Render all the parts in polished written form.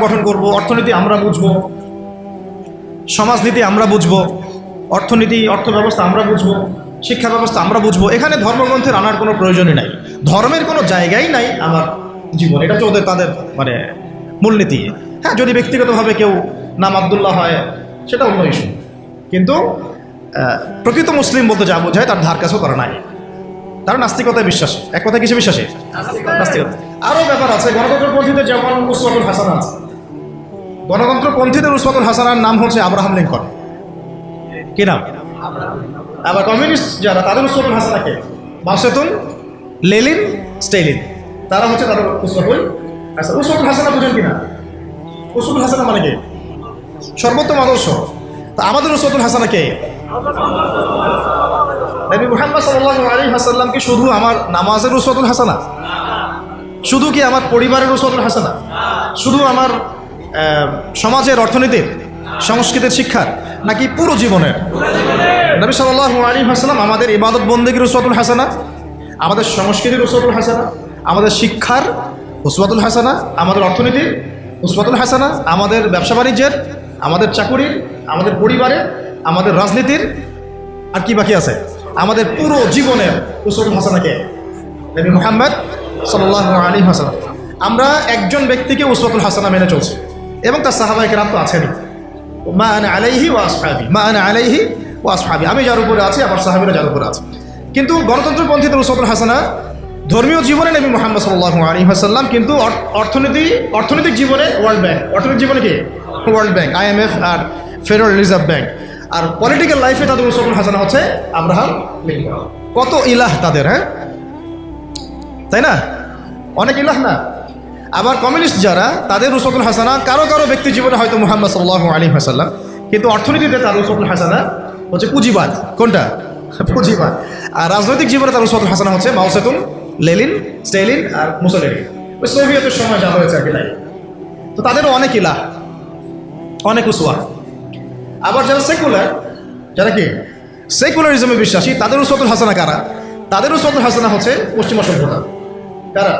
গঠন করব, অর্থনীতি আমরা বুঝবো, সমাজনীতি আমরা বুঝবো, অর্থনীতি অর্থ ব্যবস্থা আমরা বুঝবো, শিক্ষা ব্যবস্থা আমরা বুঝবো। এখানে ধর্মগ্রন্থের আনার কোনো প্রয়োজনই নাই, ধর্মের কোনো জায়গাই নাই আমার জীবন। এটা হচ্ছে তাদের মানে মূলনীতি। হ্যাঁ, যদি ব্যক্তিগতভাবে কেউ নাম আব্দুল্লাহ হয় সেটা অন্য ইস্যু, কিন্তু প্রকৃত মুসলিম বলতে যা বোঝায় তার ধার কাছেও করা নাই। তারা নাস্তিকতায় বিশ্বাসী। এক কথা কিসে বিশ্বাসী? নাস্তিকতা। আরও ব্যাপার আছে। গণতন্ত্রপন্থীদের যেমন উসওয়াতুল হাসানা আছে, গণতন্ত্রপন্থীদের উসওয়াতুল হাসানার নাম হচ্ছে আব্রাহাম লিঙ্কন। কি নাম? আবার কমিউনিস্ট যারা, তাদের উসওয়াতুল হাসানা কে? মাও সেতুং, লেনিন, স্টেলিন। তারা হচ্ছে তাদের উসওয়াতুল হাসানা। উসওয়াতুল হাসানা বুঝেন কিনা? উসওয়াতুল হাসানা মানে কি? সর্বোত্তম আদর্শ। তা আমাদের উসওয়াতুল হাসানা কে? নবী মুহাম্মদ সাল্লাল্লাহু আলাইহি ওয়াসাল্লাম কি শুধু আমার নামাজের উসওয়াতুল হাসানা? শুধু কি আমার পরিবারের উসওয়াতুল হাসানা? শুধু আমার সমাজের, অর্থনীতির, সংস্কৃতির, শিক্ষার, নাকি পুরো জীবনের? নবী সাল্লাল্লাহু আলাইহি ওয়াসাল্লাম আমাদের ইবাদত বন্দেগীর উসওয়াতুল হাসানা, আমাদের সংস্কৃতির উসওয়াতুল হাসানা, আমাদের শিক্ষার উসওয়াতুল হাসানা, আমাদের অর্থনীতির উসওয়াতুল হাসানা, আমাদের ব্যবসা বাণিজ্যের, আমাদের চাকুরির, আমাদের পরিবারের, আমাদের রাজনীতির, আর কি বাকি আছে? আমাদের পুরো জীবনের উসওয়াতুল হাসানাকে নবী মুহাম্মদ সাল্লাল্লাহু আলাইহি ওয়াসাল্লাম। আমরা একজন ব্যক্তিকে উসওয়াতুল হাসানা মেনে চলছি, এবং তার সাহাবায়ে কেরাম তো আছেনই। মা আনা আলাইহি ওয়া আসহাবি, মা আনা আলাইহি ওয়া আসহাবি, আমি যার উপরে আছি আমার সাহাবীরা যার উপরে আছে। কিন্তু গণতন্ত্রপন্থীদের উসওয়াতুল হাসানা ধর্মীয় জীবনে নবী মুহাম্মদ সাল্লাল্লাহু আলাইহি ওয়াসাল্লাম, কিন্তু অর্থনৈতিক জীবনে ওয়ার্ল্ড ব্যাংক, অর্থনৈতিক জীবনে কি? ওয়ার্ল্ড ব্যাংক, IMF আর ফেডারেল রিজার্ভ ব্যাংক। আর পলিটিক্যাল লাইফে তাদের উসওয়াতুল হাসানা হচ্ছে আব্রাহাম লিঙ্কন। কত ইলাহ তাদের, হ্যাঁ, তাই না? অনেক ইলাহ না? আবার কমিউনিস্ট যারা, তাদের উসওয়াতুল হাসানা কারো ব্যক্তি জীবনে হয়তো মুহাম্মদ সাল্লাল্লাহু আলাইহি ওয়াসাল্লাম, কিন্তু অর্থনীতিতে তার উসওয়াতুল হাসানা হচ্ছে পুঁজিবাদ। কোনটা? পুঁজিবাদ। আর রাজনৈতিক জীবনে তার উসওয়াতুল হাসানা হচ্ছে মাও সেতুং, লেনিন, স্টেলিন আর মুসোলিনি। ওই সোভিয়েতের সময় যা হয়েছে আর কি, তাই। তো তাদেরও অনেক ইলাহ, অনেক উসওয়া। আবার যারা সেকুলার, যারা কি সেকুলারিজমে বিশ্বাসী, তাদের উসওয়াতুল হাসানা কারা? তাদের উসওয়াতুল হাসানা হচ্ছে পশ্চিমা সভ্যতা। কারা?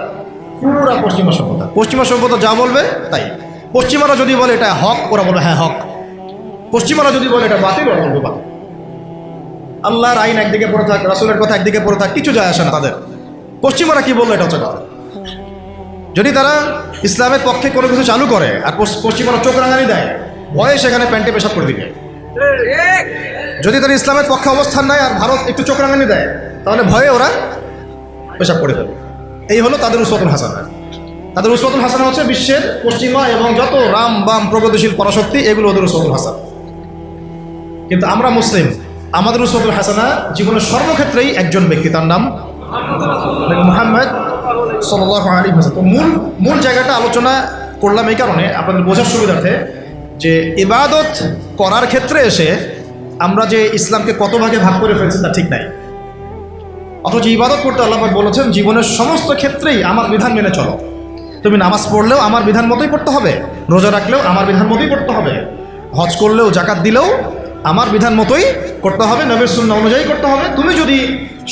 পুরা পশ্চিমা সভ্যতা। পশ্চিমা সভ্যতা যা বলবে তাই। পশ্চিমারা যদি বলে এটা হক, ওরা বলবে হ্যাঁ হক। পশ্চিমারা যদি বলে এটা বাতিল, ওরা বলবে বাতিল। আল্লাহর আইন একদিকে পড়ে থাক, রাসূলের কথা একদিকে পড়ে থাক, কিছু যায় আসে না তাদের। পশ্চিমারা কি বললো এটা হচ্ছে কথা। যদি তারা ইসলামের পক্ষে কোনো কিছু চালু করে আর পশ্চিমারা চোখ রাঙানি দেয়, ভয়ে সেখানে প্যান্টে পেশাব করে দিবে। যদি তারা ইসলামের পক্ষে অবস্থান নেয় আর ভারত একটু চোখ রাঙানি দেয়, তাহলে ভয়ে ওরা পেশাব করে দেবে। এই হলো তাদের উসওয়াতুল হাসানা। তাদের উসওয়াতুল হাসানা হচ্ছে বিশ্বের পশ্চিমা এবং যত রাম বাম প্রগতিশীল পরাশক্তি, এগুলো ওদের উসওয়াতুল হাসানা। কিন্তু আমরা মুসলিম, আমাদের উসওয়াতুল হাসানা জীবনের সর্বক্ষেত্রেই একজন ব্যক্তি, তার নাম মুহাম্মদ সাল্লাল্লাহু আলাইহি ওয়াসাল্লাম। তো মূল জায়গাটা আলোচনা করলাম এই কারণে, আপনাদের বোঝার সুবিধার্থে, যে ইবাদত করার ক্ষেত্রে এসে আমরা যে ইসলামকে কত ভাগে ভাগ করে ফেলছি তা ঠিক নাই। অথচ ইবাদত করতে আল্লাহ পাক বলেছেন জীবনের সমস্ত ক্ষেত্রেই আমার বিধান মেনে চলো। তুমি নামাজ পড়লেও আমার বিধান মতোই পড়তে হবে, রোজা রাখলেও আমার বিধান মতোই পড়তে হবে, হজ করলেও জাকাত দিলেও আমার বিধান মতোই করতে হবে, নবীর সুন্নাহ অনুযায়ী করতে হবে। তুমি যদি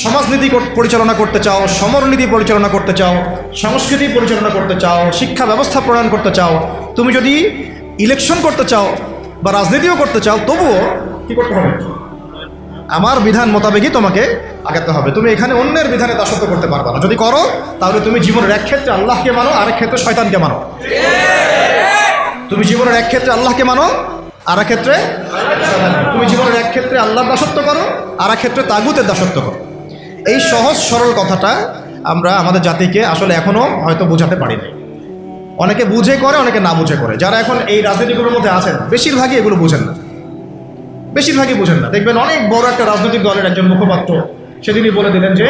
সমাজনীতি পরিচালনা করতে চাও, সমরনীতি পরিচালনা করতে চাও, সংস্কৃতি পরিচালনা করতে চাও, শিক্ষা ব্যবস্থা প্রণয়ন করতে চাও, তুমি যদি ইলেকশন করতে চাও বা রাজনীতিও করতে চাও, তবুও কি করতে হবে? আমার বিধান মোতাবেকই তোমাকে আগাতে হবে। তুমি এখানে অন্যের বিধানে দাসত্ব করতে পারবে না। যদি করো তাহলে তুমি জীবনের এক ক্ষেত্রে আল্লাহকে মানো, আরেক ক্ষেত্রে শয়তানকে মানো। তুমি জীবনের এক ক্ষেত্রে আল্লাহকে মানো, আর এক ক্ষেত্রে তুমি জীবনের এক ক্ষেত্রে আল্লাহর দাসত্ব করো, আর এক ক্ষেত্রে তাগুতের দাসত্ব করো। এই সহজ সরল কথাটা আমরা আমাদের জাতিকে আসলে এখনো হয়তো বোঝাতে পারি না। অনেকে বুঝে করে, অনেকে না বুঝে করে। যারা এখন এই রাজনীতিগুলোর মধ্যে আছেন বেশিরভাগই এগুলো বুঝেন না, বেশিরভাগই বুঝেন না। দেখবেন অনেক বড় একটা রাজনৈতিক দলের একজন মুখপাত্র সেদিনই বলে দিলেন যে,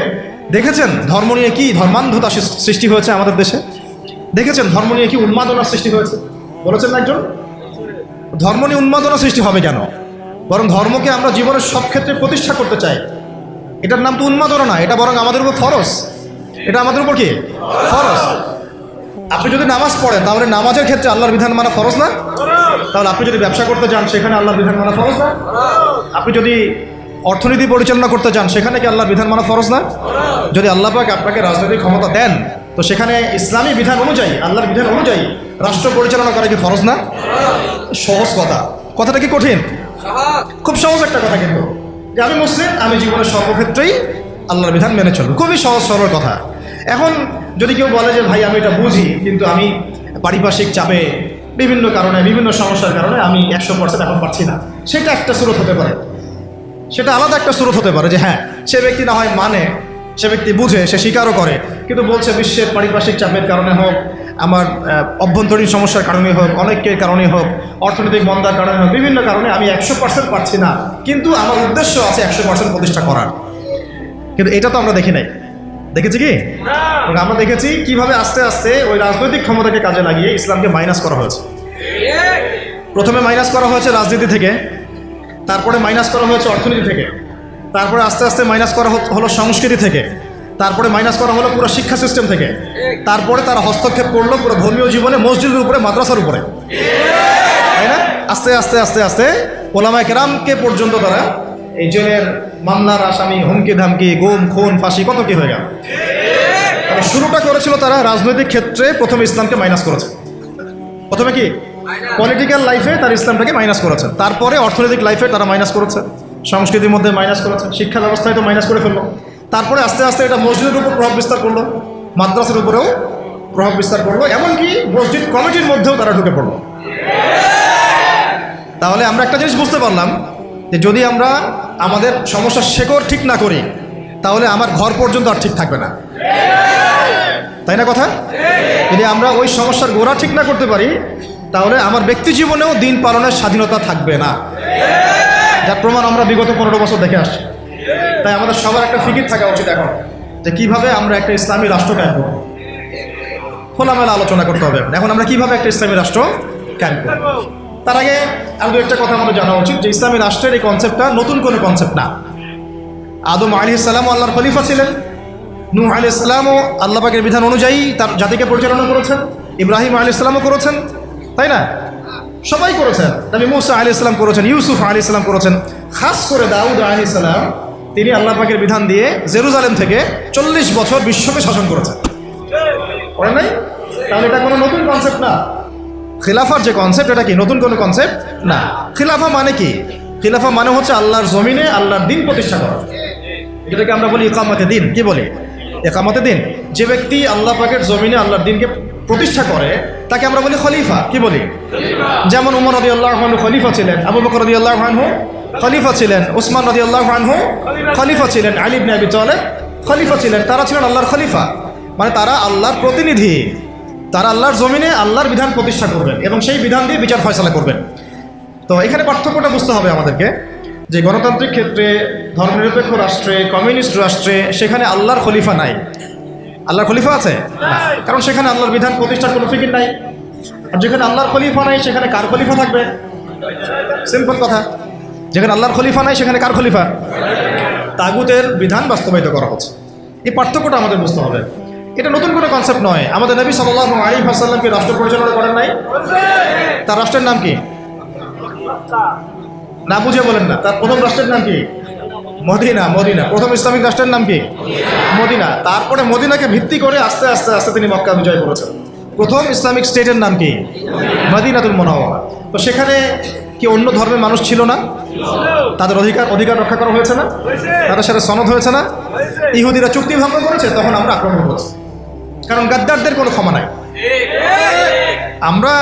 দেখেছেন ধর্ম নিয়ে কি ধর্মান্ধতা সৃষ্টি হয়েছে আমাদের দেশে, দেখেছেন ধর্ম নিয়ে কি উন্মাদনার সৃষ্টি হয়েছে। বলেছেন না একজন, ধর্ম নিয়ে উন্মাদনা সৃষ্টি হবে কেন? বরং ধর্মকে আমরা জীবনের সব ক্ষেত্রে প্রতিষ্ঠা করতে চাই। এটার নাম তো উন্মাদনা না, এটা বরং আমাদের উপর ফরজ। এটা আমাদের উপর কি ফরজ। আপনি যদি নামাজ পড়েন তাহলে নামাজের ক্ষেত্রে আল্লাহর বিধান মানা ফরজ না? তাহলে আপনি যদি ব্যবসা করতে চান সেখানে আল্লাহর বিধান মানা ফরজ না? আপনি যদি অর্থনীতি পরিচালনা করতে চান সেখানে কি আল্লাহর বিধান মানা ফরজ না? যদি আল্লাহ পাক আপনাকে রাজনৈতিক ক্ষমতা দেন তো সেখানে ইসলামী বিধান অনুযায়ী, আল্লাহর বিধান অনুযায়ী রাষ্ট্র পরিচালনা করা কি ফরজ না? সহজ কথা, কথাটা কি কঠিন? খুব সহজ একটা কথা, কিন্তু যে আমি মুসলিম, আমি জীবনের সর্বক্ষেত্রেই আল্লাহর বিধান মেনে চলব, খুবই সহজ সরল কথা। এখন যদি কেউ বলে যে ভাই আমি এটা বুঝি, কিন্তু আমি পারিপার্শ্বিক চাপে, বিভিন্ন কারণে, বিভিন্ন সমস্যার কারণে আমি 100% এখন পারছি না, সেটা একটা স্রোত হতে পারে, সেটা আলাদা একটা স্রোত হতে পারে যে হ্যাঁ সে ব্যক্তি না হয় মানে, সে ব্যক্তি বুঝে, সে স্বীকারও করে, কিন্তু বলছে বিশ্বের পারিপার্শ্বিক চাপের কারণে হোক, আমার অভ্যন্তরীণ সমস্যার কারণে হোক, অনেকের কারণে হোক, অর্থনৈতিক মন্দার কারণে হোক, বিভিন্ন কারণে আমি 100% পারছি না, কিন্তু আমার উদ্দেশ্য আছে 100% প্রতিষ্ঠা করার। কিন্তু এটা তো আমরা দেখি নাই, দেখেছি কি? আমরা দেখেছি কিভাবে আস্তে আস্তে ওই রাজনৈতিক ক্ষমতাকে কাজে লাগিয়ে ইসলামকে মাইনাস করা হয়েছে। প্রথমে মাইনাস করা হয়েছে রাজনীতি থেকে, তারপরে মাইনাস করা হয়েছে অর্থনীতি থেকে, তারপরে আস্তে আস্তে মাইনাস করা হলো সংস্কৃতি থেকে, তারপরে মাইনাস করা হলো পুরো শিক্ষা সিস্টেম থেকে, তারপরে তারা হস্তক্ষেপ করলো পুরো ধর্মীয় জীবনে, মসজিদের উপরে, মাদ্রাসার উপরে, তাই না? আস্তে আস্তে আস্তে আস্তে ওলামায়ে কেরামকে পর্যন্ত তারা এই জেলের মামলার আসামি, হুমকি ধামকি, গুম খুন ফাঁসি, কত কি হয়ে গেল। শুরুটা করেছিল তারা রাজনৈতিক ক্ষেত্রে, প্রথমে ইসলামকে মাইনাস করেছে। প্রথমে কি পলিটিক্যাল লাইফে তার ইসলামটাকে মাইনাস করেছে, তারপরে অর্থনৈতিক লাইফে তারা মাইনাস করেছে, সংস্কৃতির মধ্যে মাইনাস করেছে, শিক্ষা ব্যবস্থায় তো মাইনাস করে ফেললো, তারপরে আস্তে আস্তে এটা মসজিদের উপর প্রভাব বিস্তার করলো, মাদ্রাসার উপরেও প্রভাব বিস্তার করলো, এমনকি মসজিদ কমিটির মধ্যেও তারা ঢুকে পড়লো। তাহলে আমরা একটা জিনিস বুঝতে পারলাম যে যদি আমরা আমাদের সমস্যার শেকড় ঠিক না করি, তাহলে আমার ঘর পর্যন্ত আর ঠিক থাকবে না, তাই না কথা? যদি আমরা ওই সমস্যার গোড়া ঠিক না করতে পারি, তাহলে আমার ব্যক্তি জীবনেও দিন পালনের স্বাধীনতা থাকবে না, যার প্রমাণ আমরা বিগত 15 বছর দেখে আসছি। তাই আমাদের সবার একটা ফিকির থাকা উচিত এখন, যে কিভাবে আমরা একটা ইসলামী রাষ্ট্র কায়েম করব। খোলামেলা আলোচনা করতে হবে এখন আমরা কিভাবে একটা ইসলামী রাষ্ট্র কায়েম করব। তার আগে আর দু একটা কথা আমাদের জানা উচিত যে ইসলামী রাষ্ট্রের এই কনসেপ্টটা নতুন কোনো কনসেপ্ট না। আদম আলাইহিস সালামও আল্লাহর খলিফা ছিলেন, নূহ আলাইহিস সালামও আল্লাহ পাকের বিধান অনুযায়ী তার জাতিকে পরিচালনা করেছেন, ইব্রাহিম আলাইহিস সালামও করেছেন, তাই না? সবাই করেছেন, নবী মূসা আলাইহিস সালাম করেছেন, ইউসুফ আলাইহিস সালাম করেছেন, খাস করে দাউদ আলাইহিস সালাম, তিনি আল্লাহ পাকের বিধান দিয়ে জেরুজালেম থেকে 40 বছর বিশ্বকে শাসন করেছেন, করেন নাই? তাহলে এটা কোনো নতুন কনসেপ্ট না। খিলাফার যে কনসেপ্ট, এটা কি নতুন কোনো কনসেপ্ট না। খিলাফা মানে কি? খিলাফা মানে হচ্ছে আল্লাহর জমিনে আল্লাহর দিন প্রতিষ্ঠা করা, যেটাকে আমরা বলি ইকামতে দিন। কি বলি? ইকামতে দিন। যে ব্যক্তি আল্লাহ পাকের জমিনে আল্লাহর দিনকে প্রতিষ্ঠা করে তাকে আমরা বলি খলিফা। কি বলি? যেমন উমর রাদিয়াল্লাহু আনহু খলিফা ছিলেন, আবু বকর রাদিয়াল্লাহু আনহু খলিফা ছিলেন, উসমান রাদিয়াল্লাহু আনহু খলিফা ছিলেন, আলী ইবনে আবি তালেব খলিফা ছিলেন। তারা ছিলেন আল্লাহর খলিফা, মানে তারা আল্লাহর প্রতিনিধি, তারা আল্লাহর জমিনে আল্লাহর বিধান প্রতিষ্ঠা করবেন এবং সেই বিধান দিয়ে বিচার ফয়সালা করবেন। তো এখানে পার্থক্যটা বুঝতে হবে আমাদেরকে, যে গণতান্ত্রিক ক্ষেত্রে, ধর্মনিরপেক্ষ রাষ্ট্রে, কমিউনিস্ট রাষ্ট্রে সেখানে আল্লাহর খলিফা নাই। আল্লাহর খলিফা আছে না, কারণ সেখানে আল্লাহর বিধান প্রতিষ্ঠার কোনো ফিকির নাই। আর যেখানে আল্লাহর খলিফা নাই সেখানে কার খলিফা থাকবে? সিম্পল কথা, যেখানে আল্লাহর খলিফা নাই সেখানে কার খলিফা? তাগুতের বিধান বাস্তবায়িত করা হচ্ছে। এই পার্থক্যটা আমাদের বুঝতে হবে। এটা নতুন কোনো কনসেপ্ট নয়। আমাদের নবী সাল্লাল্লাহু আলাইহি ওয়াসাল্লাম কি রাষ্ট্র পরিচালনা করেন নাই? তার রাষ্ট্রের নাম কি? না বুঝে বলেন না। তার প্রথম রাষ্ট্রের নাম কি? মদিনা। মদিনা প্রথম ইসলামিক রাষ্ট্রের নাম কি? মদিনা। তারপরে মদিনাকে ভিত্তি করে আস্তে আস্তে আস্তে তিনি মক্কা বিজয় করেছেন। প্রথম ইসলামিক স্টেটের নাম কি? মদিনাতুল মুনাওয়ারা। তো সেখানে কি অন্য ধর্মের মানুষ ছিল না? তাদের অধিকার রক্ষা করা হয়েছে না? তাদের সাথে সনদ হয়েছে না? ইহুদিরা চুক্তি ভঙ্গ করেছে, তখন আমরা আক্রমণ করছি, কারণ গাদ্দারদের কোনো ক্ষমা নাই। আমরা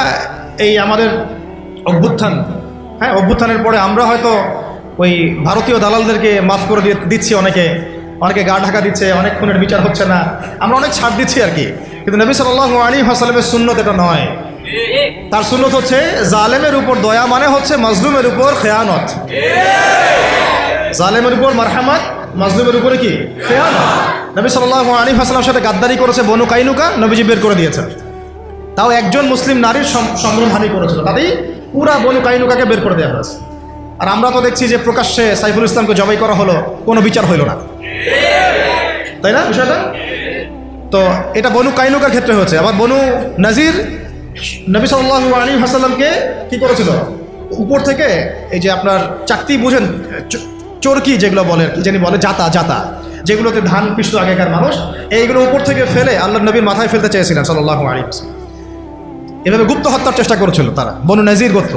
এই আমাদের অভ্যুত্থান, হ্যাঁ, অভ্যুত্থানের পরে আমরা হয়তো ওই ভারতীয় দালালদেরকে মাফ করে দিচ্ছি, অনেকে গা ঢাকা দিচ্ছে, অনেক খুনের বিচার হচ্ছে না, আমরা অনেক ছাড় দিচ্ছি আর কি। কিন্তু নবী সাল্লাল্লাহু আলাইহি ওয়াসাল্লামের সুন্নত এটা নয়। তার সুন্নত হচ্ছে জালেমের উপর দয়া, মানে হচ্ছে মাজলুমের উপর খেয়ানত। জালেমের উপর মারহামাত, মাজলুমের উপরে কি? খেয়ানত। নবী সাল্লাল্লাহু আলাইহি ওয়াসাল্লামের সাথে গাদ্দারি করেছে বনু কাইনুকা, নবীজি বের করে দিয়েছেন। তাও একজন মুসলিম নারীর সম্ভ্রমহানি করেছিল, তাতেই পুরা বনু কাইনুকাকে বের করে দেওয়া হয়েছে। আর আমরা তো দেখছি যে প্রকাশ্যে সাইফুল ইসলামকে জবাই করা হলো, কোনো বিচার হইল না, তাই না বিষয়টা? তো এটা বনু কাইনুকার ক্ষেত্রে হয়েছে। আবার বনু নাজির নবী সাল্লাল্লাহু আলাইহি ওয়াসাল্লামকে কি করেছিল? উপর থেকে এই যে আপনার চাকতি বুঝেন, চরকি যেগুলো বলে, কি জানি বলে, জাতা, যেগুলোতে ধান পিষত আগেকার মানুষ, এইগুলো উপর থেকে ফেলে আল্লাহ নবীর মাথায় ফেলতে চেয়েছিলেন সাল্লাল্লাহু আলাইহি ওয়াসাল্লাম। এভাবে গুপ্ত হত্যার চেষ্টা করেছিল তারা, বনু নাজির গোত্র।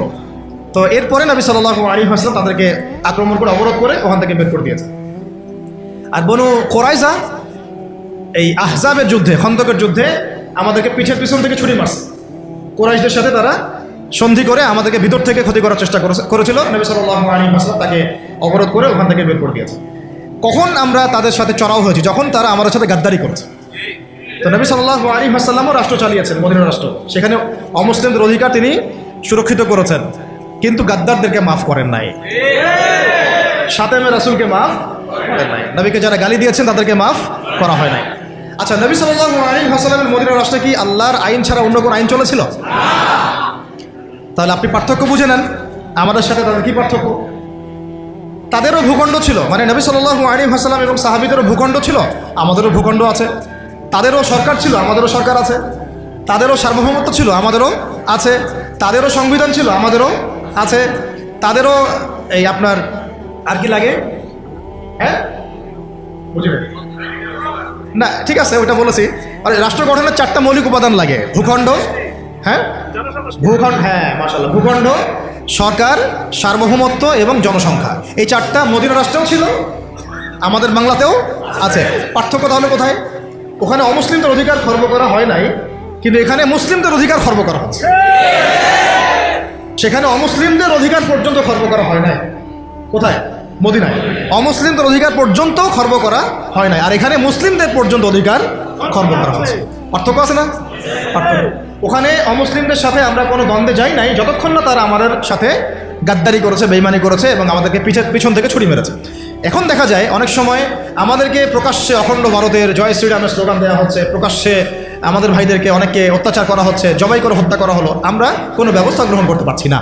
তো এরপরে নবী সাল্লাল্লাহু আলাইহি ওয়াসাল্লাম তাদেরকে আক্রমণ করে অবরোধ করে ওখান থেকে বের করে দিয়েছে। আর বনু কোরাইজা এই আহজাবের যুদ্ধে, খন্দকের যুদ্ধে আমাদেরকে পিছের পিছন থেকে ছুরি মারছে। কোরাইশদের সাথে তারা সন্ধি করে আমাদেরকে ভিতর থেকে ক্ষতি করার চেষ্টা করেছিল। নবী সাল্লাল্লাহু আলাইহি ওয়াসাল্লাম তাকে অবরোধ করে ওখান থেকে বের করে দিয়েছে। কখন আমরা তাদের সাথে চড়াও হয়েছি? যখন তারা আমাদের সাথে গাদ্দারি করেছে। তো নবী সাল্লাল্লাহু আলাইহি ওয়াসাল্লামও রাষ্ট্র চালিয়েছেন, মদিনা রাষ্ট্র, সেখানে অমুসলিমদের অধিকার তিনি সুরক্ষিত করেছেন, কিন্তু গাদ্দারদেরকে মাফ করেন নাই, শাতেমে রাসূলকে মাফ করেন নাই, নবীকে যারা গালি দিয়েছেন তাদেরকে মাফ করা হয় নাই। আচ্ছা, নবী সাল্লাল্লাহু আলাইহি ওয়াসাল্লামের মদিনা রাষ্ট্রে কি আল্লাহর আইন ছাড়া অন্য কোনো আইন চলেছিল? তাহলে আপনি পার্থক্য বুঝে নেন, আমাদের সাথে তাদের কি পার্থক্য? তাদেরও ভূখণ্ড ছিল, মানে নবী সাল্লাল্লাহু আলাইহি ওয়াসাল্লাম এবং সাহাবীদেরও ভূখণ্ড ছিল, আমাদেরও ভূখণ্ড আছে। তাদেরও সরকার ছিল, আমাদেরও সরকার আছে। তাদেরও সার্বভৌমত্ব ছিল, আমাদেরও আছে। তাদেরও সংবিধান ছিল, আমাদেরও আছে। তাদেরও এই আপনার আর কি লাগে, হ্যাঁ বুঝলেন না? ঠিক আছে, ওটা বলেছি। আর রাষ্ট্র গঠনের 4টা মৌলিক উপাদান লাগে: ভূখণ্ড, হ্যাঁ ভূখণ্ড, হ্যাঁ মাশাআল্লাহ, ভূখণ্ড, সরকার, সার্বভৌমত্ব এবং জনসংখ্যা। এই 4টা মদিনা রাষ্ট্রেও ছিল, আমাদের বাংলাতেও আছে। পার্থক্য তাহলে কোথায়? ওখানে অমুসলিমদের অধিকার খর্ব করা হয় নাই, কিন্তু এখানে মুসলিমদের অধিকার খর্ব করা হচ্ছে। সেখানে অমুসলিমদের অধিকার পর্যন্ত খর্ব করা হয় নাই। কোথায়? মদিনায় অমুসলিমদের অধিকার পর্যন্ত খর্ব করা হয় নাই, আর এখানে মুসলিমদের পর্যন্ত অধিকার খর্ব করা হচ্ছে। পার্থক্য আছে না? পার্থক্য। ওখানে অমুসলিমদের সাথে আমরা কোনো দ্বন্দ্বে যাই নাই যতক্ষণ না তারা আমাদের সাথে গাদ্দারি করেছে, বেইমানি করেছে এবং আমাদেরকে পিছন থেকে ছুরি মেরেছে। এখন দেখা যায় অনেক সময় আমাদেরকে প্রকাশ্যে অখণ্ড ভারতের জয় শ্রীরামের স্লোগান দেওয়া হচ্ছে, প্রকাশ্যে আমাদের ভাইদেরকে অনেককে অত্যাচার করা হচ্ছে, জবাই করে হত্যা করা হলো, আমরা কোনো ব্যবস্থা গ্রহণ করতে পারছি না।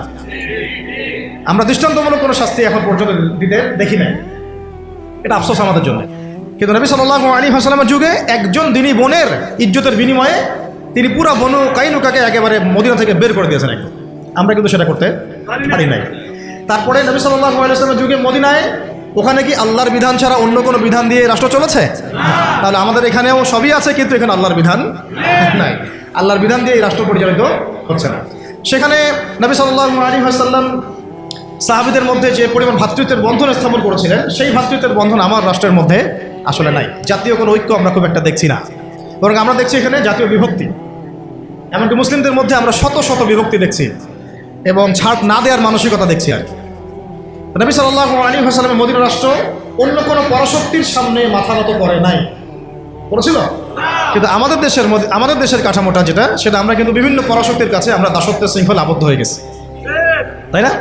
আমরা দৃষ্টান্তমূলক কোনো শাস্তি এখন পর্যন্ত দিতে দেখি নাই। এটা আফসোস আমাদের জন্য। কিন্তু নবী সাল্লাল্লাহু আলাইহি ওয়াসাল্লামের যুগে একজন দিনী বোনের ইজ্জতের বিনিময়ে তিনি পুরো বনু কাইনুকাকে একেবারে মদিনা থেকে বের করে দিয়েছেন একদম। আমরা কিন্তু সেটা করতে পারি নাই। তারপরে নবী সাল্লাল্লাহু আলাইহি ওয়াসাল্লামের যুগে মদিনায় ওখানে কি আল্লাহর বিধান ছাড়া অন্য কোনো বিধান দিয়ে রাষ্ট্র চলেছে? তাহলে আমাদের এখানেও সবই আছে, কিন্তু এখানে আল্লাহর বিধান নাই। আল্লাহর বিধান দিয়ে এই রাষ্ট্র পরিচালিত হচ্ছে না। সেখানে নবী সাল্লাল্লাহু আলাইহি ওয়াসাল্লাম সাহাবীদের মধ্যে যে পরিমাণ ভ্রাতৃত্বের বন্ধন স্থাপন করেছিলেন, সেই ভ্রাতৃত্বের বন্ধন আমার রাষ্ট্রের মধ্যে আসলে নাই। জাতীয় কোনো ঐক্য আমরা খুব একটা দেখছি না, বরং আমরা দেখছি এখানে জাতীয় বিভক্তি। এমনকি মুসলিমদের মধ্যে আমরা শত শত বিভক্তি দেখছি এবং ছাড় না দেওয়ার মানসিকতা দেখছি আর কি। নবী সাল্লাল্লাহু আলাইহি ওয়াসাল্লামের মদিনা রাষ্ট্র অন্য কোনো পরাশক্তির সামনে মাথা নত করে নাই, করেছিল? কিন্তু আমাদের দেশের কাঠামোটা যেটা, সেটা আমরা কিন্তু বিভিন্ন পরাশক্তির কাছে আমরা দাসত্বের শৃঙ্খলে আবদ্ধ হয়ে গেছি, তাই না?